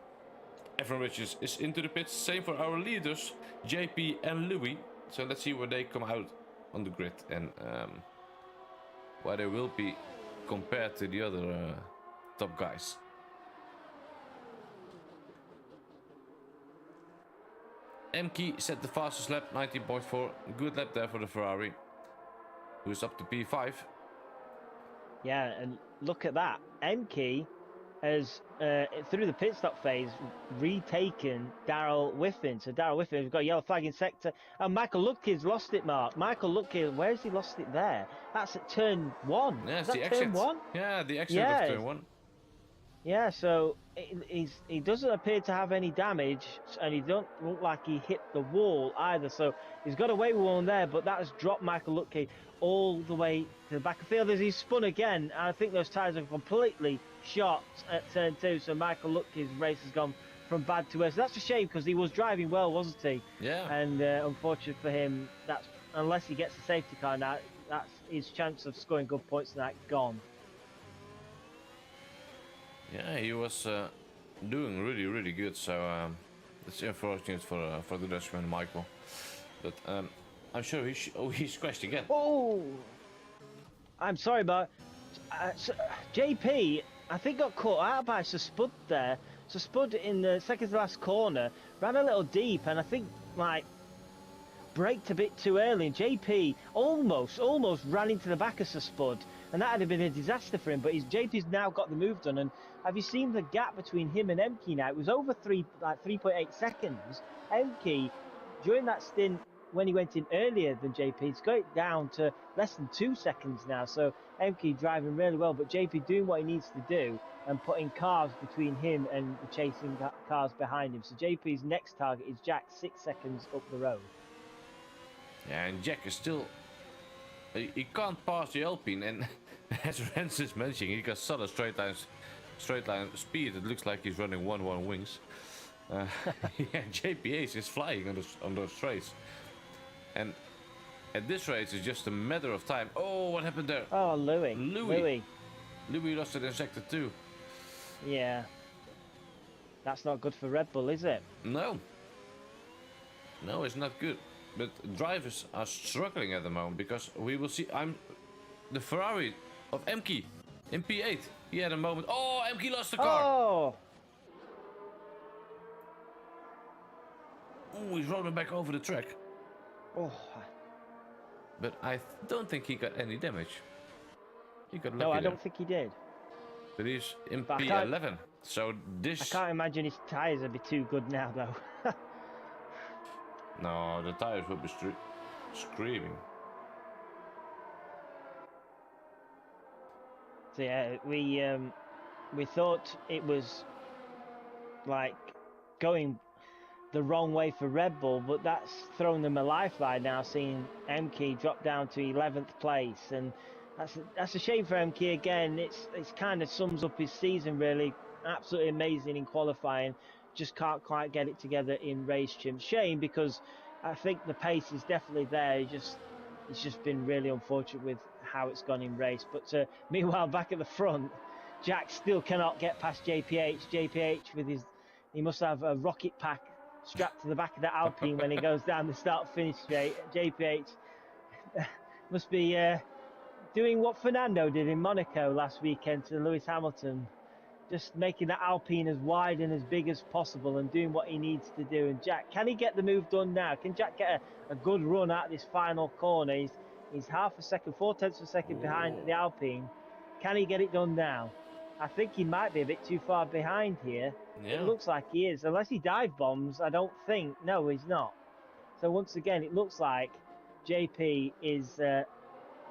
F1 Richard is into the pits, same for our leaders, JP and Louis. So let's see where they come out on the grid and where they will be compared to the other top guys. Emke set the fastest lap, 19.4. Good lap there for the Ferrari, who's up to P5. Yeah, and look at that. Emke has, through the pit stop phase, retaken Darrell Whiffen. So Darrell Whiffen has got a yellow flag in sector. And Michael Lutkey's lost it, Mark. Michael Lutkey, where has he lost it there? That's at turn 1. Yeah, is that the turn exit. 1? Yeah, the exit of turn 1. Yeah, so he doesn't appear to have any damage, and he don't look like he hit the wall either. So he's got away with one there, but that has dropped Michael Lutkey all the way to the back of the field as he's spun again. And I think those tyres are completely shot at turn 2. So Michael Lutkey's race has gone from bad to worse. So that's a shame because he was driving well, wasn't he? Yeah. And unfortunately for him, that's unless he gets a safety car now, that's his chance of scoring good points tonight gone. Yeah, he was doing really good. So it's unfortunate for the Dutchman Michael, but I'm sure he's crashed again. Oh, I'm sorry, but JP I think got caught out by Spud there. So Spud in the second to last corner ran a little deep, and I think like braked a bit too early. And JP almost ran into the back of Spud, and that would have been a disaster for him. But JP's now got the move done. And have you seen the gap between him and Emke now? It was over 3.8 seconds. Emke, during that stint when he went in earlier than JP, it's got it down to less than 2 seconds now. So Emke driving really well, but JP doing what he needs to do and putting cars between him and the chasing cars behind him. So JP's next target is Jack, 6 seconds up the road. Yeah, and Jack is still... He can't pass the Alpine, and as Rens is mentioning, he got solid straight line speed. It looks like he's running 1-1 wings. Yeah, JPH is flying on those straights. And at this race, it's just a matter of time. Oh, what happened there? Oh, Louis lost it in sector 2. Yeah. That's not good for Red Bull, is it? No, it's not good. But drivers are struggling at the moment because we will see. The Ferrari of Emke in P8. He had a moment. Oh, Emke lost the car. Oh. Oh, he's rolling back over the track. Oh. But I don't think he got any damage. He got lucky. No, I don't think he did. But he's in P11. So this... I can't imagine his tyres would be too good now, though. No, the tires will be screaming. So yeah, we thought it was like going the wrong way for Red Bull, but that's thrown them a lifeline now, seeing MK drop down to 11th place, and that's a shame for MK again. It's kind of sums up his season really. Absolutely amazing in qualifying, just can't quite get it together in race trim. Shame, because I think the pace is definitely there. He's just been really unfortunate with how it's gone in race. But meanwhile, back at the front, Jack still cannot get past JPH. JPH with he must have a rocket pack strapped to the back of the Alpine when he goes down the start-finish straight. JPH must be doing what Fernando did in Monaco last weekend to Lewis Hamilton, just making the Alpine as wide and as big as possible and doing what he needs to do. And Jack, can he get the move done now? Can Jack get a good run out this final corner? He's half a second, 4/10 of a second behind the Alpine. Can he get it done now? I think he might be a bit too far behind here. Yeah. It looks like he is. Unless he dive bombs, I don't think. No, he's not. So once again, it looks like JP is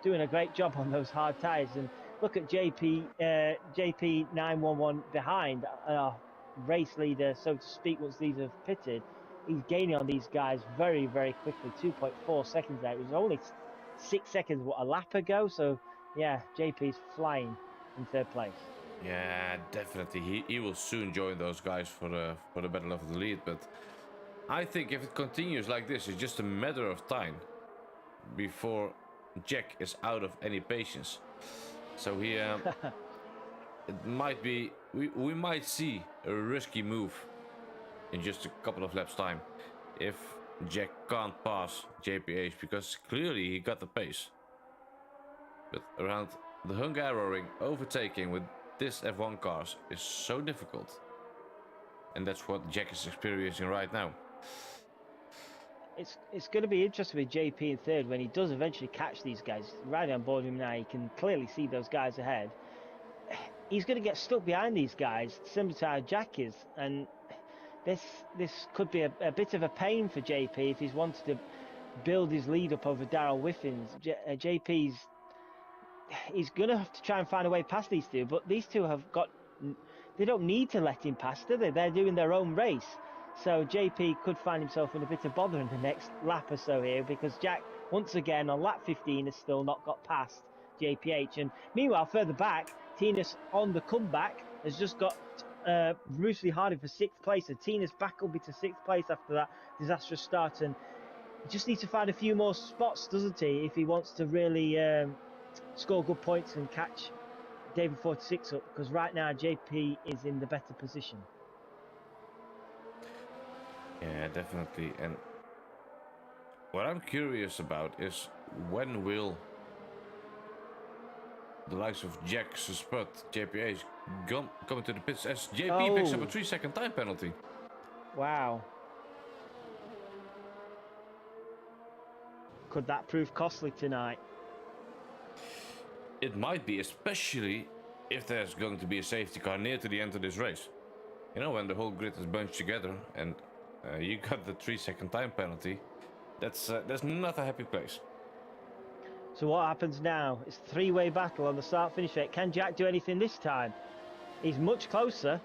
doing a great job on those hard tyres. And look at JP 911 behind, race leader, so to speak, once these have pitted. He's gaining on these guys very, very quickly. 2.4 seconds there. It was only 6 seconds a lap ago. So yeah, JP's flying in third place. Yeah, definitely. He will soon join those guys for the battle of the lead. But I think if it continues like this, it's just a matter of time before Jack is out of any patience. So he, it might be, we might see a risky move in just a couple of laps time if Jack can't pass JPH, because clearly he got the pace. But around the Hungaroring, overtaking with this F1 cars is so difficult, and that's what Jack is experiencing right now. It's going to be interesting with JP in third when he does eventually catch these guys. Riding on board him now, he can clearly see those guys ahead. He's going to get stuck behind these guys, similar to how Jack is, and this could be a bit of a pain for JP if he's wanted to build his lead up over Darrell Whiffins. JP's he's going to have to try and find a way past these two, but these two they don't need to let him pass, do they? They're doing their own race. So JP could find himself in a bit of bother in the next lap or so here, because Jack, once again, on lap 15 has still not got past JPH. And meanwhile, further back, Tinas on the comeback has just got Bruce Lee Hardy for 6th place. And Tinas back will be to 6th place after that disastrous start. And he just needs to find a few more spots, doesn't he, if he wants to really score good points and catch David 46 up, because right now JP is in the better position. Yeah, definitely. And what I'm curious about is, when will the likes of Jack spot JPH come into the pits as JP picks up a 3-second time penalty? Wow. Could that prove costly tonight? It might be, especially if there's going to be a safety car near to the end of this race. You know, when the whole grid is bunched together and you got the 3-second time penalty, that's not a happy place. So what happens now? It's a three-way battle on the start-finish rate. Can Jack do anything this time? He's much closer.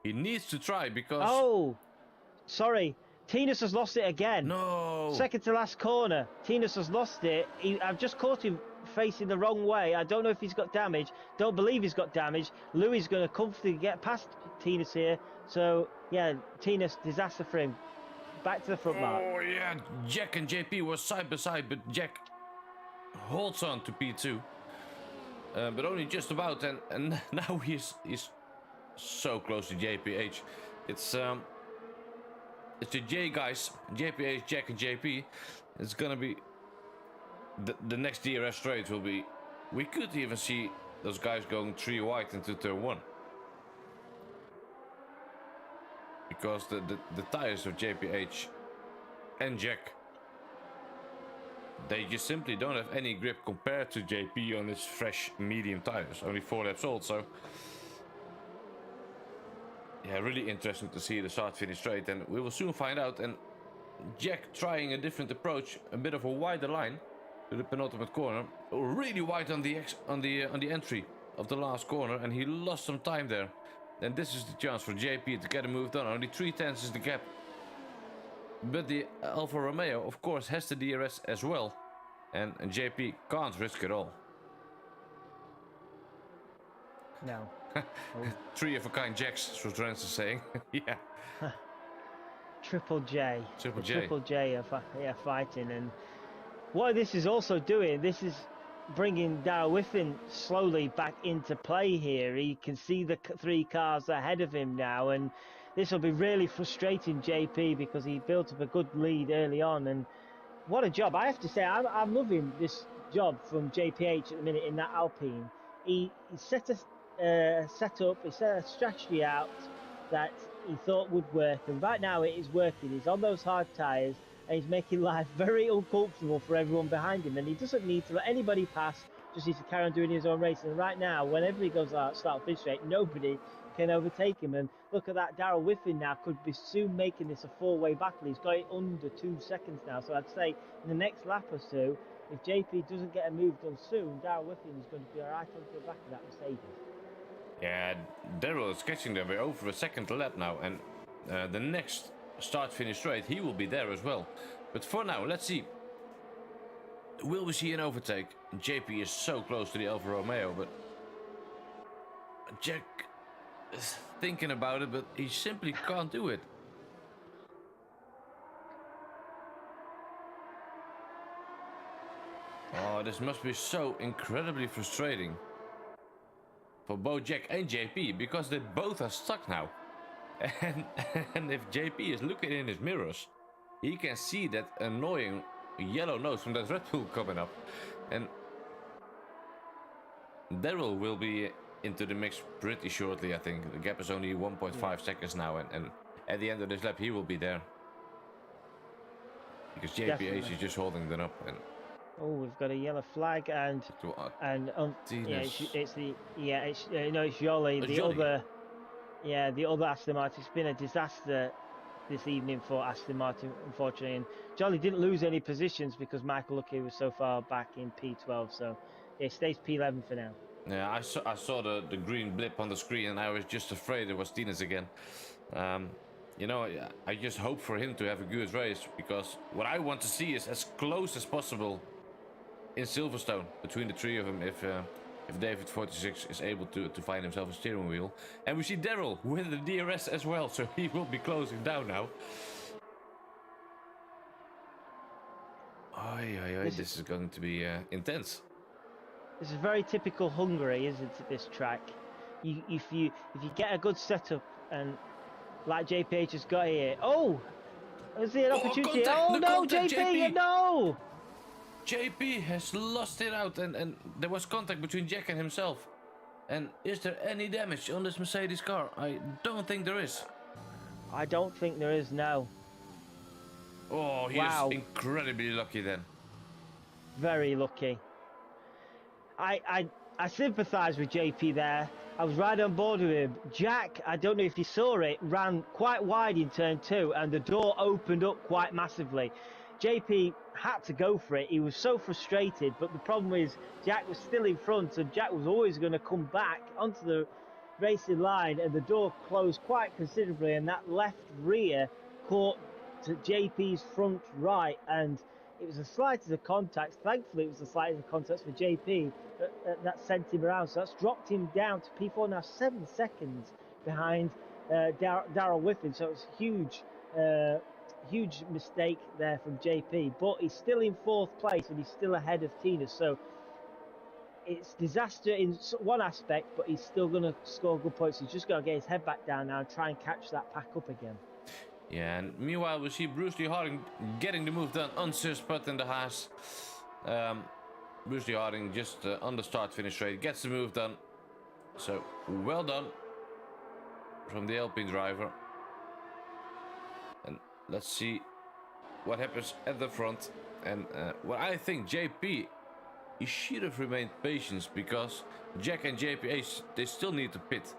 He needs to try, because... Oh! Sorry. Tinas has lost it again. No! Second to last corner. Tinas has lost it. I've just caught him facing the wrong way. I don't know if he's got damage. Don't believe he's got damage. Louis is going to comfortably get past Tinas here. So, yeah, Tinas, disaster for him. Back to the front, Mark. Oh, yeah. Jack and JP were side by side, but Jack holds on to P2. But only just about, and now he's so close to JPH. It's the J guys, JPH, Jack and JP. It's gonna be the next DRS straight will be. We could even see those guys going 3 wide into turn 1, because the tires of JPH and Jack, they just simply don't have any grip compared to JP on his fresh medium tires, only 4 laps old. So yeah, really interesting to see the start-finish straight, and we will soon find out. And Jack trying a different approach, a bit of a wider line to the penultimate corner, really wide on the entry of the last corner, and he lost some time there. And this is the chance for JP to get a move done. Only 3/10 is the gap. But the Alfa Romeo, of course, has the DRS as well. And JP can't risk it all. No. Three of a kind jacks, as Trans is saying. Yeah. Triple J. Triple J. Triple J are fighting. And what this is also doing, this is bringing Darrell Whiffen slowly back into play here. He can see the 3 cars ahead of him now, and this will be really frustrating JP because he built up a good lead early on. And what a job. I have to say, I'm loving this job from JPH at the minute in that Alpine. He set a strategy out that he thought would work, and right now it is working. He's on those hard tyres, and he's making life very uncomfortable for everyone behind him, and he doesn't need to let anybody pass, just needs to carry on doing his own race. And right now, whenever he goes out, start finish straight, nobody can overtake him. And look at that, Darrell Whiffen now could be soon making this a 4-way battle. He's got it under 2 seconds now, so I'd say in the next lap or two, if JP doesn't get a move done soon, Darrell Whiffen is going to be right onto the back of that Mercedes. Yeah, Darrell is catching them. We're over a second lap now, and the next start-finish straight, he will be there as well. But for now, let's see. Will we see an overtake? JP is so close to the Alfa Romeo, but Jack is thinking about it, but he simply can't do it. Oh, this must be so incredibly frustrating for both Jack and JP, because they both are stuck now. And if JP is looking in his mirrors, he can see that annoying yellow nose from that Red Bull coming up. And Darrell will be into the mix pretty shortly, I think. The gap is only 1.5 seconds now, and at the end of this lap he will be there. Because JPH is just holding them up. And oh, we've got a yellow flag, and it's Jolly. The other Aston Martin. It's been a disaster this evening for Aston Martin, unfortunately. And Jolly didn't lose any positions because Michael Lucky was so far back in P12, so it stays P11 for now. Yeah, I saw the green blip on the screen, and I was just afraid it was Tinas again. You know, I just hope for him to have a good race, because what I want to see is as close as possible in Silverstone between the 3 of them, if David 46 is able to find himself a steering wheel. And we see Darrell with the DRS as well, so he will be closing down now. This is going to be intense. This is very typical Hungary, isn't it, this track? If you get a good setup, and like JPH has got here. Oh! Is there an opportunity? JP, no! JP has lost it out, and there was contact between Jack and himself. And is there any damage on this Mercedes car? I don't think there is. I don't think there is, no. Oh, he is incredibly lucky then. Very lucky. I sympathise with JP there. I was right on board with him. Jack, I don't know if you saw it, ran quite wide in turn 2, and the door opened up quite massively. JP had to go for it. He was so frustrated, but the problem is Jack was still in front, and Jack was always going to come back onto the racing line, and the door closed quite considerably, and that left rear caught to JP's front right, and it was the slightest of contact. Thankfully, it was the slightest of contact for JP that sent him around. So that's dropped him down to P4 now, 7 seconds behind Darrell Whiffen. So it's a huge mistake there from JP. But he's still in 4th place, and he's still ahead of Tina. So it's disaster in one aspect, but he's still going to score good points. He's just got to get his head back down now and try and catch that pack up again. Yeah, and meanwhile we see Bruce Lee Harding getting the move done on Sir Spud in the Haas. Bruce Lee Harding just on the start-finish straight gets the move done. So well done from the Alpine driver. And let's see what happens at the front. And well, I think JP, he should have remained patient, because Jack and JPH, they still need to pit.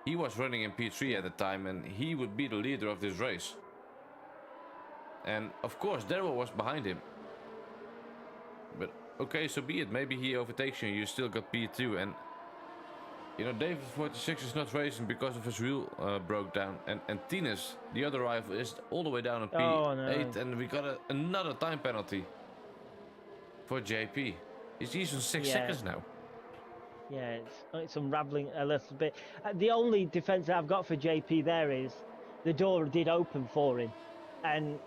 He was running in P3 at the time, and he would be the leader of this race. And of course Darrell was behind him. But okay, so be it. Maybe he overtakes you and you still got P2. And You know, David 46 is not racing because of his wheel broke down, and Tines, the other rival, is all the way down on Oh, P8, no. and we got another time penalty for JP. He's on 6 seconds now. Yeah, it's unraveling a little bit. The only defence I've got for JP there is the door did open for him, and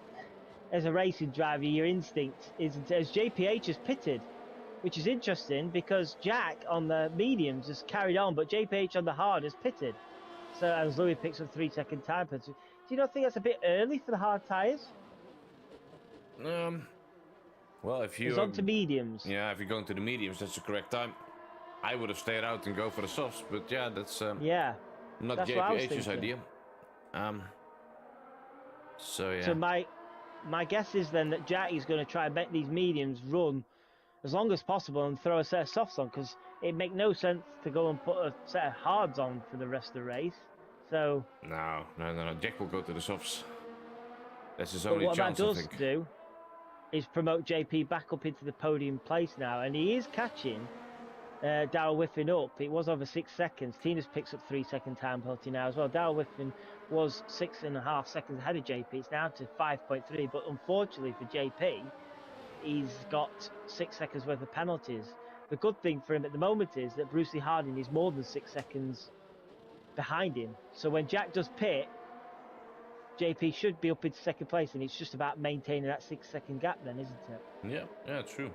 as a racing driver, your instinct is as JPH has pitted, which is interesting because Jack on the mediums has carried on, but JPH on the hard has pitted. So as Louis picks up 3-second time penalty, do you not think that's a bit early for the hard tyres? Well, if He's you on to mediums. yeah, if you're going to the mediums, that's the correct time. I would have stayed out and go for the softs, but yeah, that's Yeah, not that's what I was JPH's thinking. idea. So yeah. So my guess is then that Jack is going to try and make these mediums run as long as possible and throw a set of softs on, because it make no sense to go and put a set of hards on for the rest of the race. So No. Jack will go to the softs. That's his but only what chance, that I does think. do is promote JP back up into the podium place now, and he is catching Darrell Whiffen up. It was over 6 seconds. Tina's picks up 3-second time penalty now as well. Darrell Whiffen was 6.5 seconds ahead of JP. It's now to 5.3, but unfortunately for JP, he's got 6 seconds worth of penalties. The good thing for him at the moment is that Brucey Harding is more than 6 seconds behind him. So when Jack does pit, JP should be up into second place, and it's just about maintaining that 6-second gap then, isn't it? Yeah, true.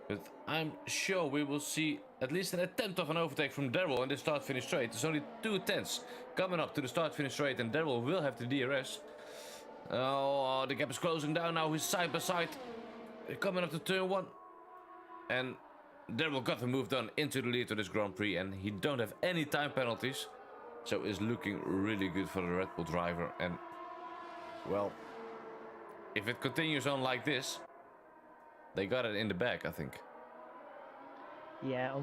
But I'm sure we will see at least an attempt of an overtake from Daryl in this start-finish straight. There's only 2 tenths coming up to the start-finish straight, and Daryl will have the DRS. Oh, the gap is closing down now. He's side by side, coming up to turn 1. And Daryl got the move done into the lead of this Grand Prix, and he don't have any time penalties. So it's looking really good for the Red Bull driver. And, well, if it continues on like this, they got it in the bag, I think. Yeah,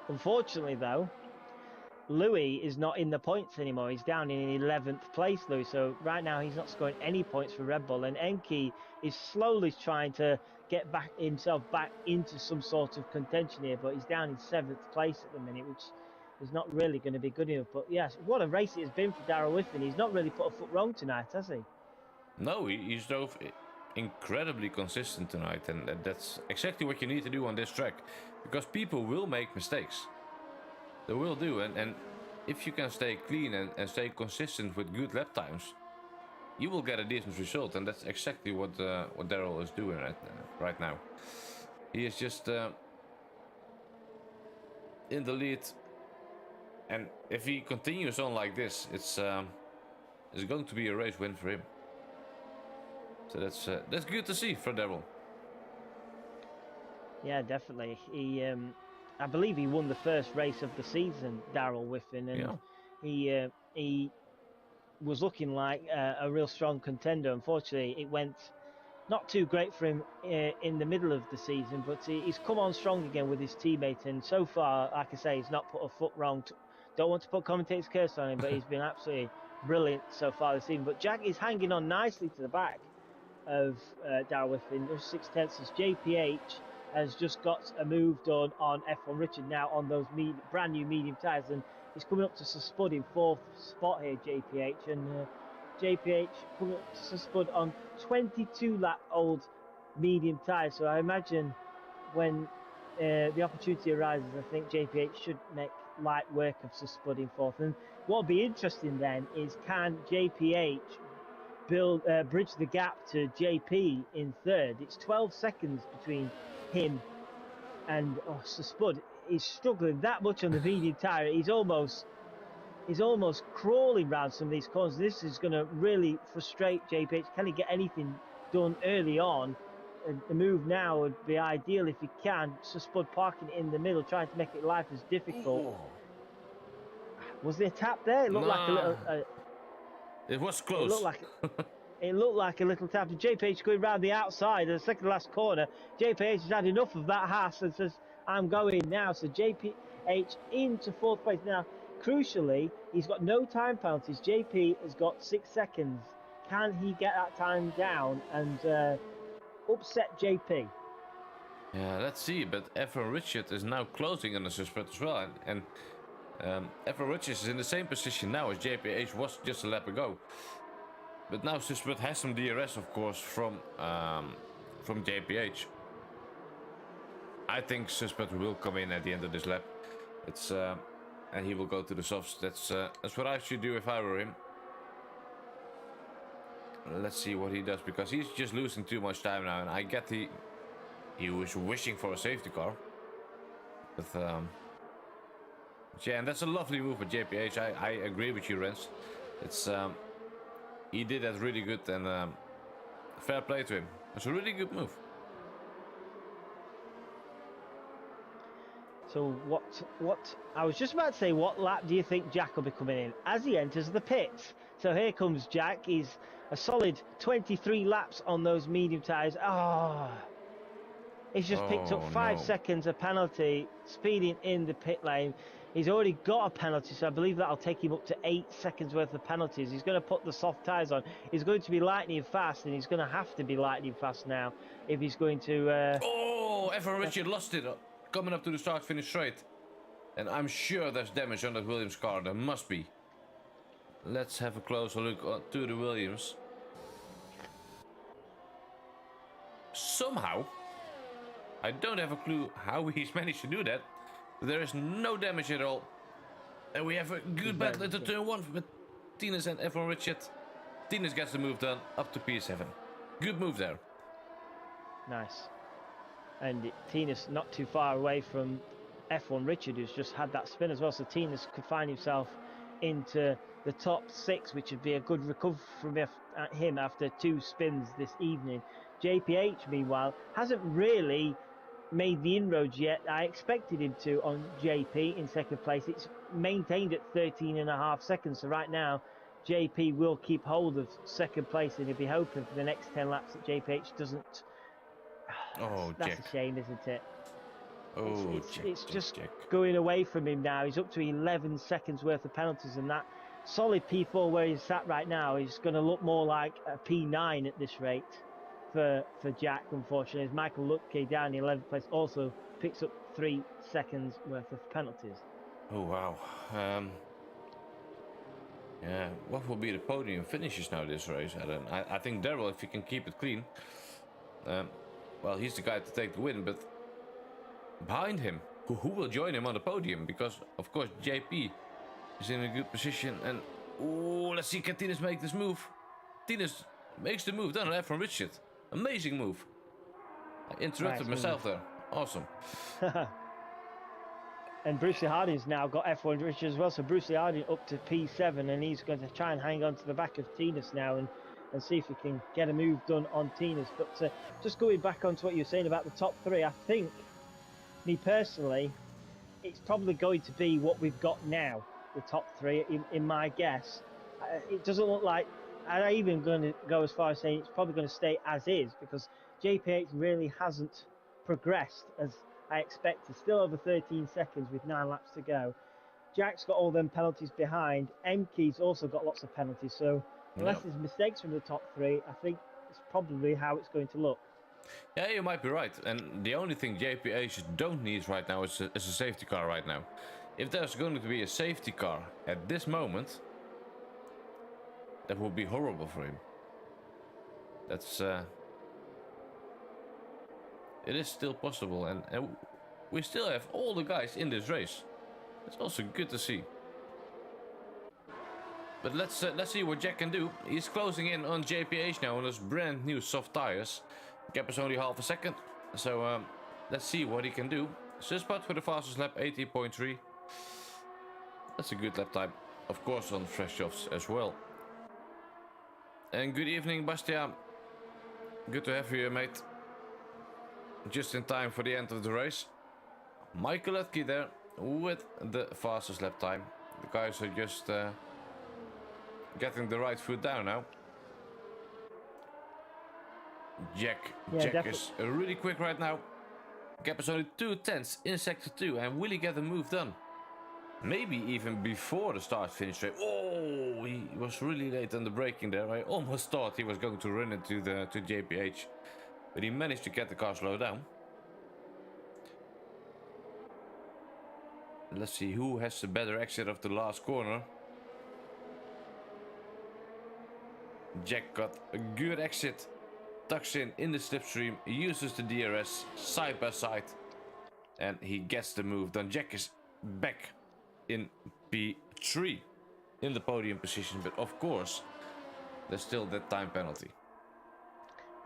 unfortunately though, Louis is not in the points anymore. He's down in 11th place, Louis. So right now he's not scoring any points for Red Bull, and Enki is slowly trying to get himself back into some sort of contention here, but he's down in 7th place at the minute, which is not really going to be good enough. But yes, what a race it has been for Darrell Whiffen. He's not really put a foot wrong tonight, has he? No, he's drove incredibly consistent tonight, and that's exactly what you need to do on this track, because people will make mistakes. They will do, and if you can stay clean and stay consistent with good lap times, you will get a decent result, and that's exactly what Daryl is doing right now. He is just in the lead, and if he continues on like this, it's going to be a race win for him. So that's good to see for Daryl. Yeah, definitely. I believe he won the first race of the season, Darrell Whiffen, and he was looking like a real strong contender. Unfortunately, it went not too great for him in the middle of the season, but he's come on strong again with his teammate, and so far, like I say, he's not put a foot wrong. Don't want to put commentator's curse on him, but he's been absolutely brilliant so far this season. But Jack is hanging on nicely to the back of Darrell Whiffen. There's 6 tenths as JPH has just got a move done on F1 Richard now on those brand new medium tyres, and he's coming up to Spud in 4th spot here, JPH, and JPH coming up to Spud on 22 lap old medium tyres. So I imagine when the opportunity arises, I think JPH should make light work of Spud in 4th. And what will be interesting then is, can JPH bridge the gap to JP in 3rd? It's 12 seconds between him and Spud. He's struggling that much on the medium tyre. He's almost crawling around some of these corners. This is going to really frustrate JPH. Can he get anything done early on? The move now would be ideal if he can. Spud parking in the middle, trying to make it life as difficult. Ooh. Was there a tap there? It looked like a little. It was close. It looked like a little tap. JPH going round the outside of the second last corner. JPH has had enough of that hass and says, I'm going now. So JPH into 4th place. Now, crucially, he's got no time penalties. JP has got 6 seconds. Can he get that time down and upset JP? Yeah, let's see. But F1 Richard is now closing on the suspect as well. And Everett Richards is in the same position now as JPH was just a lap ago. But now Suspect has some DRS, of course, from JPH. I think Suspect will come in at the end of this lap. It's and he will go to the softs. That's what I should do if I were him. Let's see what he does, because he's just losing too much time now, and I get he was wishing for a safety car. But yeah, and that's a lovely move by JPH. I agree with you, Rens. It's he did that really good, and fair play to him. It's a really good move. So what I was just about to say, what lap do you think Jack will be coming in as he enters the pits? So here comes Jack. He's a solid 23 laps on those medium tyres. He's just picked up 5 seconds a penalty, speeding in the pit lane. He's already got a penalty, so I believe that'll take him up to 8 seconds worth of penalties. He's going to put the soft tyres on. He's going to be lightning fast, and he's going to have to be lightning fast now if he's going to... Everett Richard lost it coming up to the start-finish straight. And I'm sure there's damage on that Williams car. There must be. Let's have a closer look to the Williams. Somehow, I don't have a clue how he's managed to do that. There is no damage at all. And we have a good battle into turn 1 with Tinas and F1 Richard. Tinas gets the move done up to P7. Good move there. Nice. And Tinas not too far away from F1 Richard, who's just had that spin as well. So Tinas could find himself into the top 6, which would be a good recovery from him after 2 spins this evening. JPH, meanwhile, hasn't really made the inroads yet. I expected him to on JP in second place. It's maintained at 13.5 seconds. So right now, JP will keep hold of second place, and he'll be hoping for the next 10 laps that JPH doesn't. That's a shame, isn't it? It's just going away from him now. He's up to 11 seconds worth of penalties, and that solid P4 where he's sat right now is going to look more like a P9 at this rate for Jack, unfortunately, as Michael Lutke down in 11th place also picks up 3 seconds worth of penalties. Oh wow. Yeah, what will be the podium finishes now this race? I think Daryl, if he can keep it clean, well, he's the guy to take the win, but behind him, who will join him on the podium? Because, of course, JP is in a good position. And, let's see, can Tinas make this move? Tinas makes the move, done from Richard. Amazing move. I interrupted myself there. Awesome. And Bruce Harding's now got F1 Richard as well. So Bruce Harding up to P7, and he's going to try and hang on to the back of Tinas now and see if he can get a move done on Tinas. But just going back onto what you were saying about the top 3, I think, me personally, it's probably going to be what we've got now, the top 3, in my guess. It doesn't look like, I'm even going to go as far as saying it's probably going to stay as is, because JPH really hasn't progressed as I expected. Still over 13 seconds with 9 laps to go. Jack's got all them penalties behind. Emke's also got lots of penalties, so unless there's mistakes from the top 3, I think it's probably how it's going to look. Yeah, you might be right. And the only thing JPH don't need right now is a safety car right now. If there's going to be a safety car at this moment, that would be horrible for him. That's it is still possible, and we still have all the guys in this race. It's also good to see. But let's see what Jack can do. He's closing in on JPH now on those brand new soft tires. Gap is only half a second, so let's see what he can do. Suspect for the fastest lap, 80.3. That's a good lap time, of course, on fresh softs as well. And good evening, Bastian. Good to have you here, mate. Just in time for the end of the race. Michael Lutke there with the fastest lap time. The guys are just getting the right foot down now. Jack is really quick right now. Gap is only 2/10 in sector 2, and will he get the move done? Maybe even before the start-finish straight. Oh, he was really late on the braking there. I almost thought he was going to run into to JPH, but he managed to get the car slowed down. Let's see who has the better exit of the last corner. Jack got a good exit, tucks in the slipstream, uses the DRS side by side, and he gets the move done. Jack is back in P3 in the podium position, but of course there's still that time penalty.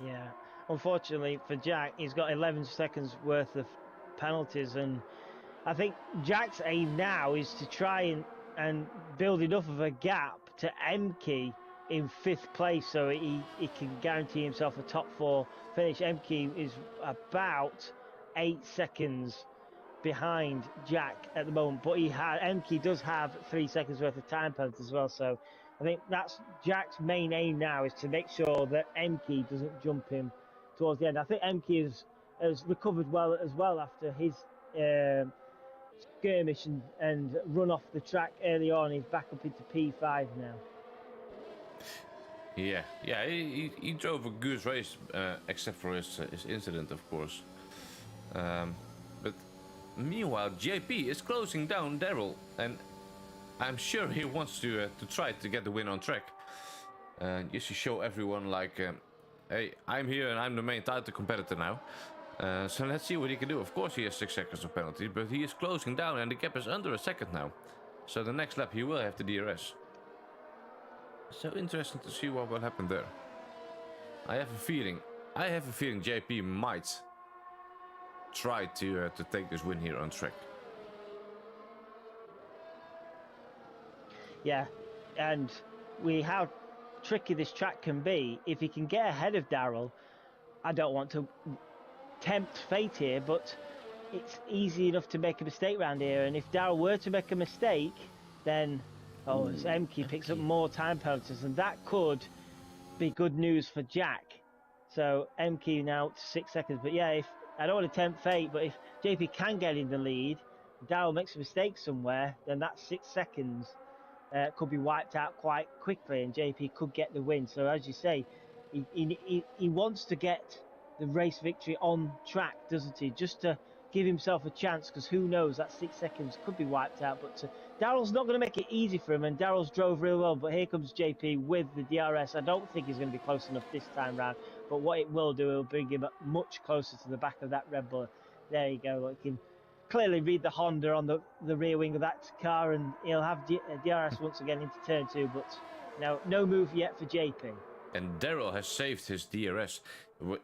Yeah, unfortunately for Jack, he's got 11 seconds worth of penalties, and I think Jack's aim now is to try and build enough of a gap to Emke in 5th place so he can guarantee himself a top 4 finish. Emke is about 8 seconds behind Jack at the moment, but Emke does have 3 seconds worth of time penalty as well, so I think that's Jack's main aim now, is to make sure that Emke doesn't jump him towards the end. I think Emke has recovered well as well after his skirmish and run off the track early on. He's back up into P5 now. Yeah, he drove a good race, except for his incident, of course. But meanwhile, JP is closing down Daryl, and I'm sure he wants to try to get the win on track. Just to show everyone, like, hey, I'm here and I'm the main title competitor now. So let's see what he can do. Of course he has 6 seconds of penalty, but he is closing down and the gap is under a second now. So the next lap he will have the DRS. So interesting to see what will happen there. I have a feeling JP might try to take this win here on track. Yeah, and how tricky this track can be. If he can get ahead of Daryl, I don't want to tempt fate here, but it's easy enough to make a mistake around here, and if Daryl were to make a mistake, then Emke picks up more time penalties, and that could be good news for Jack. So Emke now to 6 seconds, but yeah, if I don't want to tempt fate, but if JP can get in the lead, Daryl makes a mistake somewhere, then that 6 seconds could be wiped out quite quickly, and JP could get the win. So as you say, he wants to get the race victory on track, doesn't he? Just to give himself a chance, because who knows, that 6 seconds could be wiped out. But Daryl's not going to make it easy for him, and Daryl's drove real well. But here comes JP with the DRS. I don't think he's going to be close enough this time round. But what it will do, it'll bring him much closer to the back of that Red Bull. There you go. Look, you can clearly read the Honda on the rear wing of that car, and he'll have DRS once again into turn 2. But no move yet for JP. And Daryl has saved his DRS.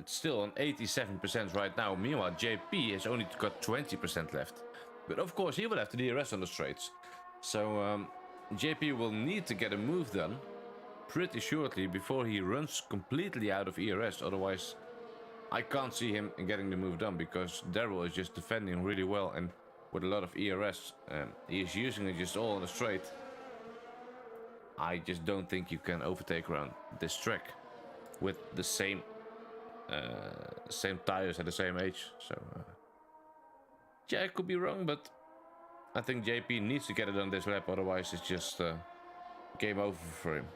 It's still on 87% right now. Meanwhile, JP has only got 20% left. But of course, he will have the DRS on the straights. So JP will need to get a move done pretty shortly before he runs completely out of ERS. Otherwise, I can't see him getting the move done, because Daryl is just defending really well, and with a lot of ERS, he is using it just all on the straight. I just don't think you can overtake around this track with the same tires at the same age. So yeah, I could be wrong, but I think JP needs to get it on this lap, otherwise it's just game over for him.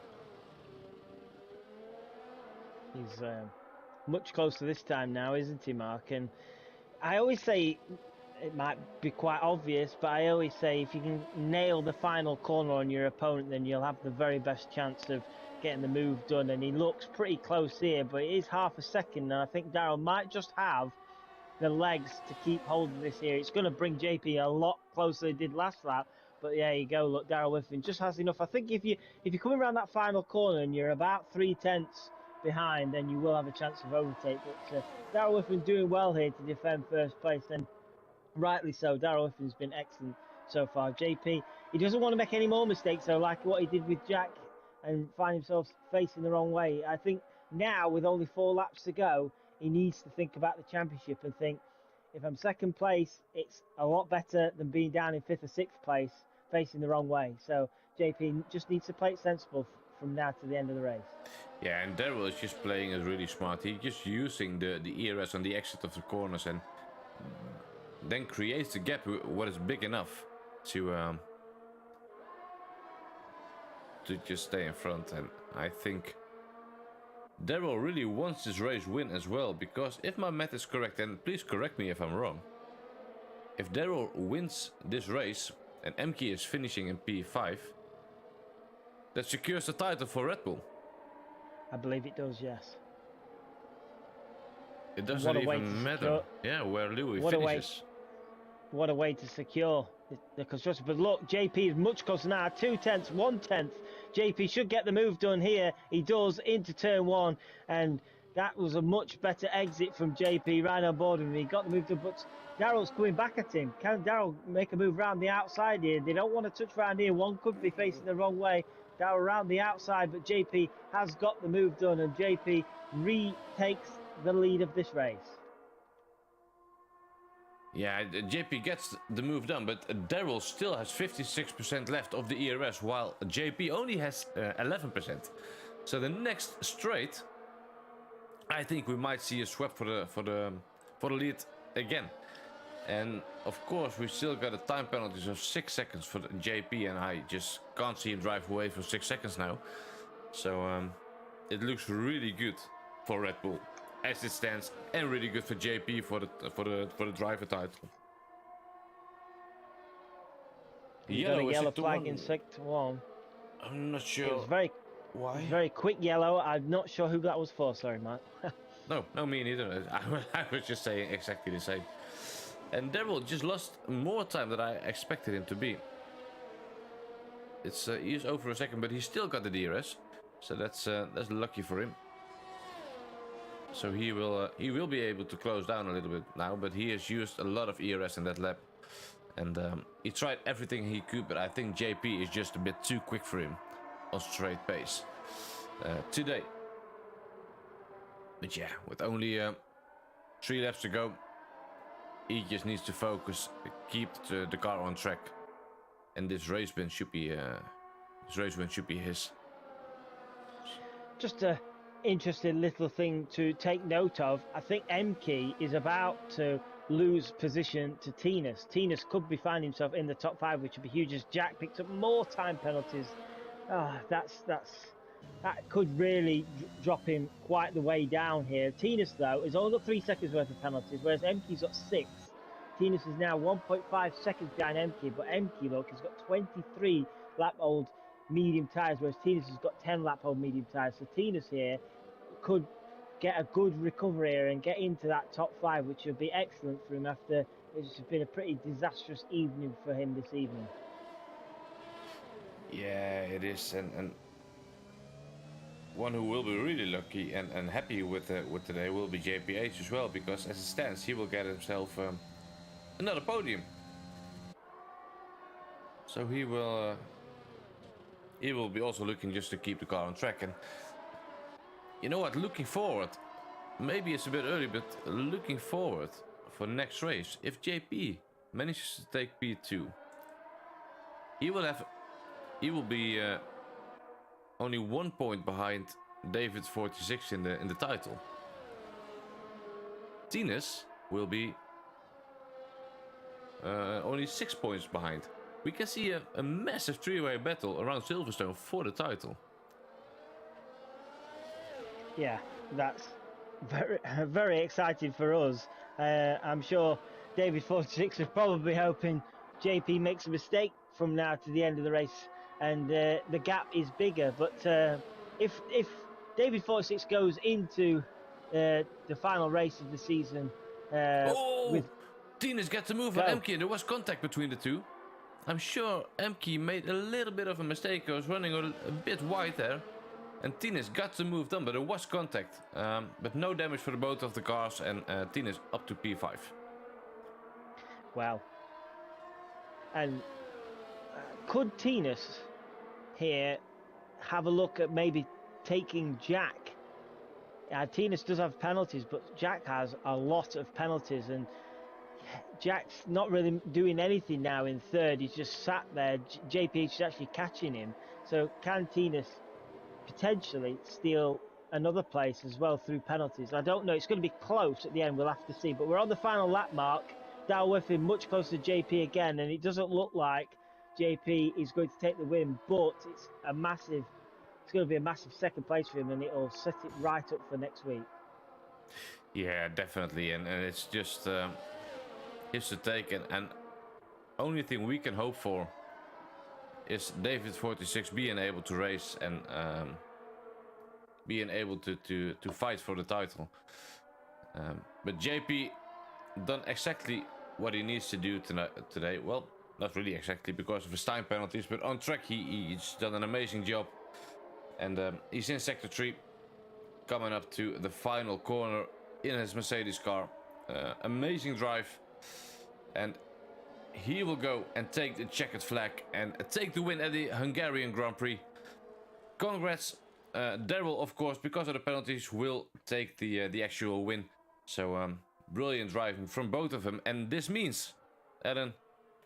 He's much closer this time now, isn't he, Mark? And I always say, it might be quite obvious, but I always say if you can nail the final corner on your opponent, then you'll have the very best chance of getting the move done. And he looks pretty close here, but it is half a second, and I think Daryl might just have the legs to keep holding this here. It's going to bring JP a lot closer than he did last lap, but there you go. Look, Daryl Whiffen just has enough. I think if you come around that final corner and you're about 3/10 behind, then you will have a chance of overtake. But Daryl Whiffen doing well here to defend first place, and rightly so. Daryl Whiffen's been excellent so far. JP, he doesn't want to make any more mistakes, though, like what he did with Jack and find himself facing the wrong way. I think now, with only 4 laps to go, he needs to think about the championship and think, if I'm second place, it's a lot better than being down in 5th or 6th place facing the wrong way. So JP just needs to play it sensible from now to the end of the race. Yeah, and Daryl is just playing it really smart. He's just using the ERS on the exit of the corners, and then creates a gap what is big enough to just stay in front. And I think Daryl really wants this race win as well, because if my math is correct, and please correct me if I'm wrong, if Daryl wins this race and Emke is finishing in P5, that secures the title for Red Bull. I believe it does, yes. It doesn't even matter. Where Louis finishes. What a way to secure the construction. But look, JP is much closer now. 2/10, 1/10. JP should get the move done here. He does into turn 1, and that was a much better exit from JP right on board him. He got the move done, but Daryl's coming back at him. Can Daryl make a move around the outside here? They don't want to touch around here. One could be facing the wrong way. Daryl around the outside, but JP has got the move done, and JP retakes the lead of this race. Yeah, JP gets the move done, but Daryl still has 56% left of the ERS, while JP only has 11%. So the next straight, I think we might see a swap for the lead again. And of course, we still got a time penalty of 6 seconds for the JP, and I just can't see him drive away for 6 seconds now. So it looks really good for Red Bull as it stands, and really good for JP for the driver title. Yellow flag in sector 1. I'm not sure. It was why. Very quick yellow. I'm not sure who that was for. Sorry, Matt. No, me neither. I was just saying exactly the same. And Daryl just lost more time than I expected him to be. It's he's over a second, but he still got the DRS, so that's lucky for him. So he will be able to close down a little bit now, but he has used a lot of ERS in that lap, and he tried everything he could, but I think JP is just a bit too quick for him on straight pace today. But yeah, with only 3 laps to go, he just needs to focus, keep the car on track, and this race win should be his. Just a interesting little thing to take note of. I think Emke is about to lose position to Tinas. Tinas could be finding himself in the top 5, which would be huge, as Jack picked up more time penalties. That could really drop him quite the way down here. Tinas, though, has only got 3 seconds worth of penalties, whereas Emke's got 6. Tinas is now 1.5 seconds behind Emke, but Emke, look, has got 23 lap-old medium tyres, whereas Tinas has got 10 lap-old medium tyres. So Tinas here could get a good recovery here and get into that top 5, which would be excellent for him after it's been a pretty disastrous evening for him this evening. Yeah, it is, and one who will be really lucky and happy with today will be JPH as well, because as it stands, he will get himself another podium. So he will be also looking just to keep the car on track. And you know what? Looking forward, maybe it's a bit early, but looking forward for the next race, if JP manages to take P2, he will be only 1 point behind David 46 in the title. Tinas will be only 6 points behind. We can see a massive 3-way battle around Silverstone for the title. Yeah, that's very, very exciting for us. I'm sure David 46 is probably hoping JP makes a mistake from now to the end of the race, and the gap is bigger. But if David 46 goes into the final race of the season with Tinas got to move on Emke, and there was contact between the two. I'm sure Emke made a little bit of a mistake. He was running a bit wide there, and Tinas got to move down, but there was contact. But no damage for both of the cars, and Tinas up to P5. Wow. And could Tinas here have a look at maybe taking Jack? Tinas does have penalties, but Jack has a lot of penalties, and Jack's not really doing anything now in third. He's just sat there. JPH is actually catching him. So can Tinas potentially steal another place as well through penalties? I don't know. It's going to be close at the end. We'll have to see. But we're on the final lap mark. Dalworthy much closer to JP again, and it doesn't look like JP is going to take the win, but it's going to be a massive second place for him, and it'll set it right up for next week. Yeah, definitely. And it's just is to take, and only thing we can hope for is David 46 being able to race and being able to fight for the title. But JP done exactly what he needs to do today. Well, not really exactly because of his time penalties, but on track he's done an amazing job. And he's in sector 3, coming up to the final corner in his Mercedes car. Amazing drive, and he will go and take the checkered flag and take the win at the Hungarian Grand Prix. Congrats. Daryl, of course, because of the penalties, will take the actual win. So brilliant driving from both of them, and this means, Ellen,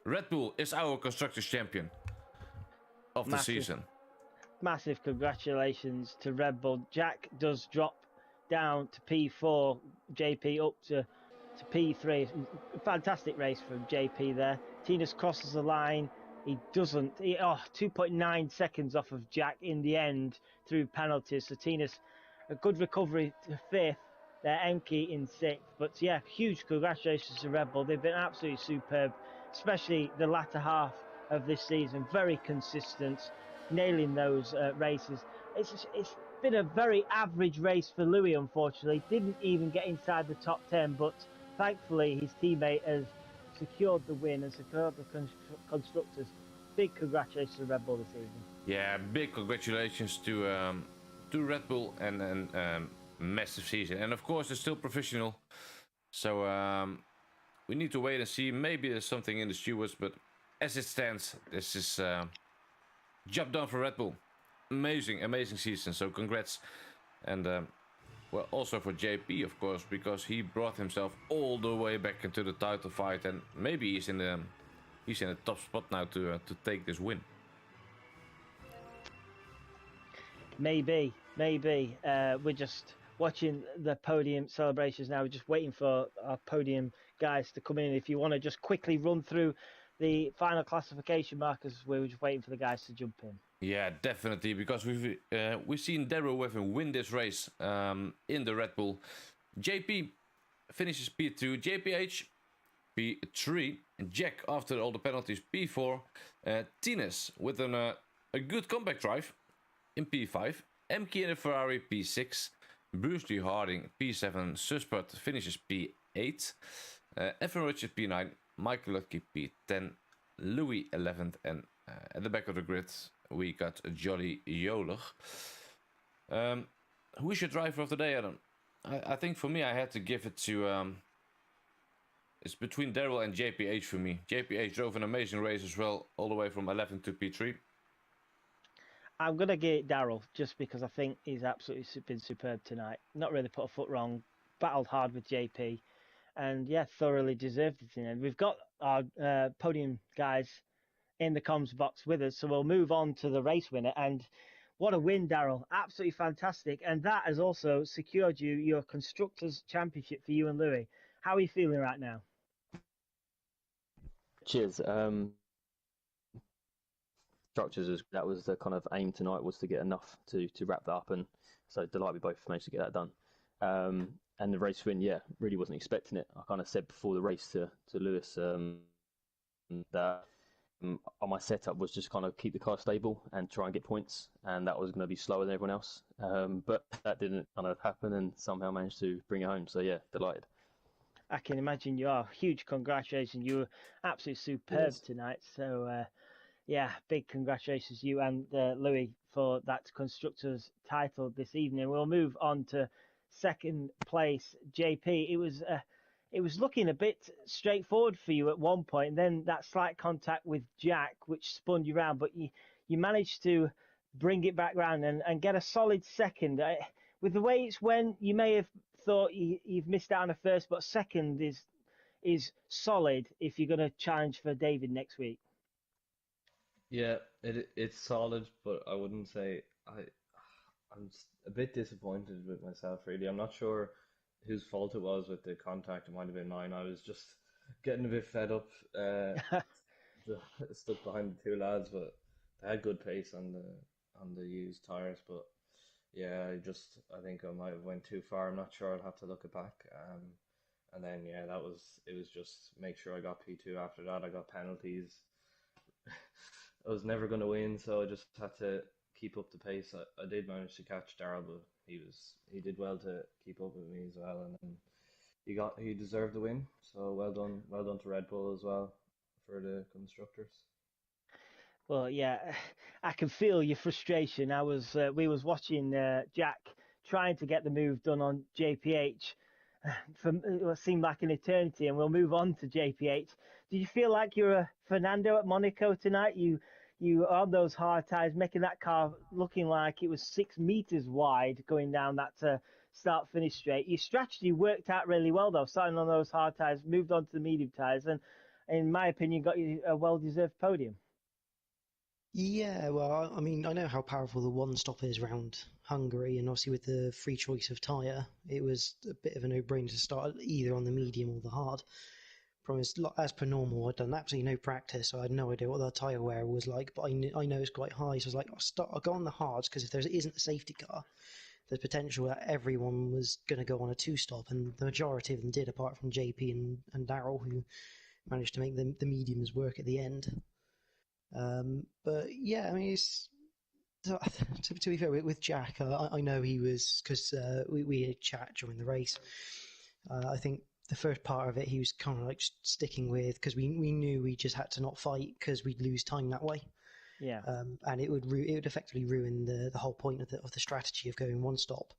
Red Bull is our constructors champion of the season. Massive congratulations to Red Bull. Jack does drop down to P4, JP up to P3. Fantastic race from JP there. Tinas crosses the line. He doesn't. 2.9 seconds off of Jack in the end through penalties. So Tinas, a good recovery to 5th. Enki in 6th. But yeah, huge congratulations to Red Bull. They've been absolutely superb, especially the latter half of this season. Very consistent, nailing those races. It's been a very average race for Louis, unfortunately. Didn't even get inside the top 10, but thankfully his teammate has secured the win and secured the constructors. Big congratulations to Red Bull this season. Yeah, big congratulations to Red Bull and massive season. And of course, it's still professional, so we need to wait and see. Maybe there's something in the stewards, but as it stands, this is job done for Red Bull. Amazing season. So congrats, and well, also for JP, of course, because he brought himself all the way back into the title fight, and maybe he's in the top spot now to take this win. Maybe. We're just watching the podium celebrations now. We're just waiting for our podium guys to come in. If you want to just quickly run through the final classification markers, we're just waiting for the guys to jump in. Yeah, definitely, because we've seen Daryl with him win this race in the Red Bull. JP finishes P2, JPH P3, Jack after all the penalties P4, Tinas with a good comeback drive in P5, MK in a Ferrari P6, Bruce Lee Harding P7, Suspert finishes P8, Evan Richard P9, Michael Lutke P10, Louis 11th, and at the back of the grid we got Jolly Joler. Who is your driver of the day, Adam? I think for me I had to give it to it's between Daryl and JPH for me. JPH drove an amazing race as well, all the way from 11 to P3. I'm going to give it Daryl just because I think he's absolutely been superb tonight. Not really put a foot wrong, battled hard with JP, and yeah, thoroughly deserved it. And we've got our podium guys in the comms box with us, so we'll move on to the race winner. And what a win, Daryl. Absolutely fantastic. And that has also secured you your Constructors' Championship for you and Louis. How are you feeling right now? Cheers. Structures, that was the kind of aim tonight, was to get enough to wrap that up, and so delighted we both managed to get that done. And the race win, yeah, really wasn't expecting it. I kind of said before the race to Lewis that on my setup was just kind of keep the car stable and try and get points, and that was going to be slower than everyone else. But that didn't kind of happen, and somehow managed to bring it home. So yeah, delighted. I can imagine you are. Huge congratulations. You were absolutely superb tonight. So yeah, big congratulations to you and Louis for that Constructors title this evening. We'll move on to second place, JP. It was looking a bit straightforward for you at one point, and then that slight contact with Jack, which spun you around, but you managed to bring it back round and get a solid second. With the way it's went, you may have thought you've missed out on a first, but second is solid if you're going to challenge for David next week. Yeah, it's solid, but I wouldn't say I'm a bit disappointed with myself, really. I'm not sure whose fault it was with the contact. It might have been mine. I was just getting a bit fed up, stuck behind the two lads, but they had good pace on the used tires. But yeah, I think I might have went too far. I'm not sure. I'll have to look it back. And then yeah, it was just make sure I got P2 after that. I got penalties. I was never going to win, so I just had to keep up the pace. I did manage to catch Darrell, but he did well to keep up with me as well, and then he deserved the win. So well done to Red Bull as well for the constructors. Well, yeah, I can feel your frustration. We was watching Jack trying to get the move done on JPH for what seemed like an eternity, and we'll move on to JPH. Did you feel like you're a Fernando at Monaco tonight? You on those hard tires, making that car looking like it was 6 meters wide going down that start finish straight. Your strategy worked out really well though, starting on those hard tires, moved on to the medium tires, and in my opinion, got you a well-deserved podium. Yeah, well, I mean, I know how powerful the one stop is around Hungary, and obviously with the free choice of tyre, it was a bit of a no-brainer to start either on the medium or the hard. Problem is, as per normal, I'd done absolutely no practice, so I had no idea what the tyre wear was like, but I know it's quite high, so I was like, I'll go on the hards, because if there isn't a safety car, there's potential that everyone was going to go on a two-stop, and the majority of them did, apart from JP and Darrell, who managed to make the mediums work at the end. But yeah, I mean, to be fair with Jack, I know he was, because we had a chat during the race. I think the first part of it he was kind of like sticking with, because we knew we just had to not fight because we'd lose time that way. Yeah. And it would effectively ruin the whole point of the strategy of going one stop.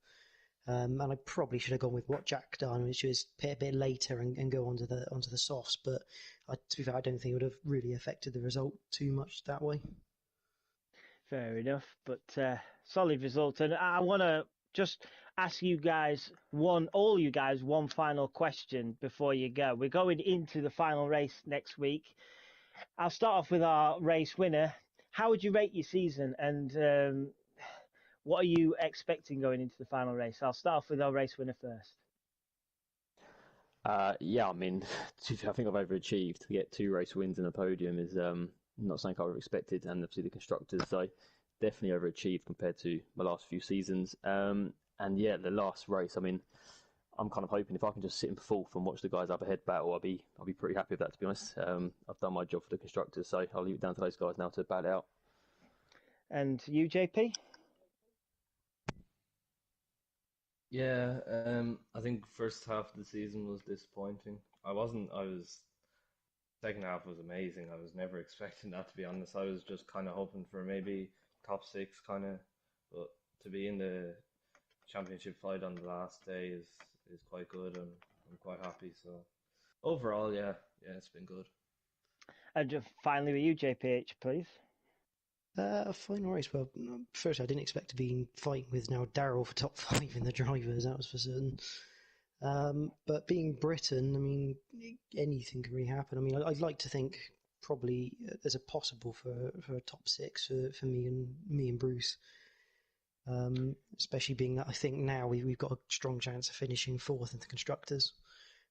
And I probably should have gone with what Jack done, which was pit a bit later and go onto the softs. But to be fair, I don't think it would have really affected the result too much that way. Fair enough, but solid result. And I want to just ask all you guys, one final question before you go. We're going into the final race next week. I'll start off with our race winner. How would you rate your season, and what are you expecting going into the final race? I'll start off with our race winner first. Yeah, I mean, I think I've overachieved. To get 2 race wins and a podium is not something I would have expected, and obviously the constructors, so definitely overachieved compared to my last few seasons. And yeah, the last race, I mean, I'm kind of hoping if I can just sit in fourth and watch the guys up ahead battle, I'll be pretty happy with that, to be honest. I've done my job for the constructors, so I'll leave it down to those guys now to battle it out. And you, JP? Yeah, I think first half of the season was disappointing. I was second half was amazing. I was never expecting that, to be honest. I was just kind of hoping for maybe top 6 kind of, but to be in the championship fight on the last day is quite good, and I'm quite happy. So overall, yeah, it's been good. And finally with you, JPH, please. Final race. Well, first I didn't expect to be fighting with now Darrell for top 5 in the drivers. That was for certain. But being Britain, I mean, anything can really happen. I mean, I'd like to think probably there's a possible for a top 6 for me and Bruce. Especially being that I think now we've got a strong chance of finishing 4th in the constructors,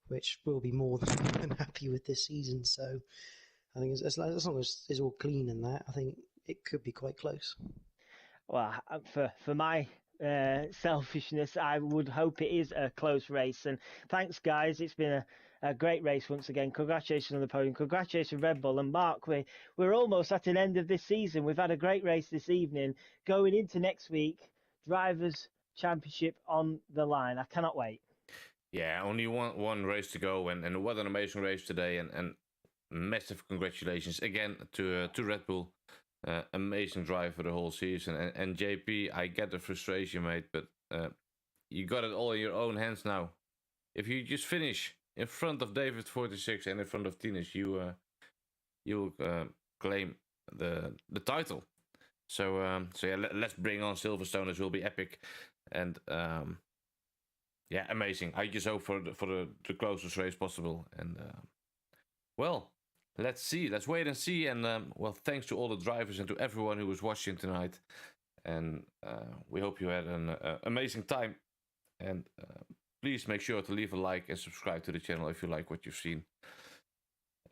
which will be more than happy with this season. So I think as long as it's all clean in that, I think it could be quite close. Well, for my selfishness, I would hope it is a close race. And thanks, guys. It's been a great race once again. Congratulations on the podium. Congratulations, Red Bull. And Mark, we're almost at an end of this season. We've had a great race this evening. Going into next week, Drivers' Championship on the line. I cannot wait. Yeah, only one race to go, and what an amazing race today, and massive congratulations again to Red Bull. Amazing drive for the whole season, and JP, I get the frustration, mate, but you got it all in your own hands now. If you just finish in front of David 46 and in front of Tinas, you'll claim the title. So yeah, let's bring on Silverstone. It will be epic, and yeah, amazing. I just hope for the closest race possible, and well. Let's see. Let's wait and see. And well, thanks to all the drivers and to everyone who was watching tonight. And we hope you had an amazing time. And please make sure to leave a like and subscribe to the channel if you like what you've seen.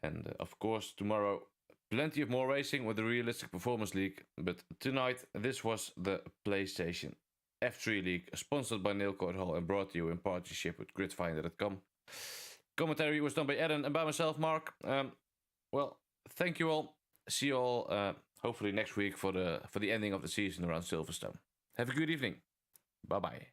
And of course, tomorrow, plenty of more racing with the Realistic Performance League. But tonight, this was the PlayStation F3 League, sponsored by Neil Court Hall and brought to you in partnership with gridfinder.com. Commentary was done by Eden and by myself, Mark. Well, thank you all. See you all hopefully next week for the ending of the season around Silverstone. Have a good evening. Bye bye.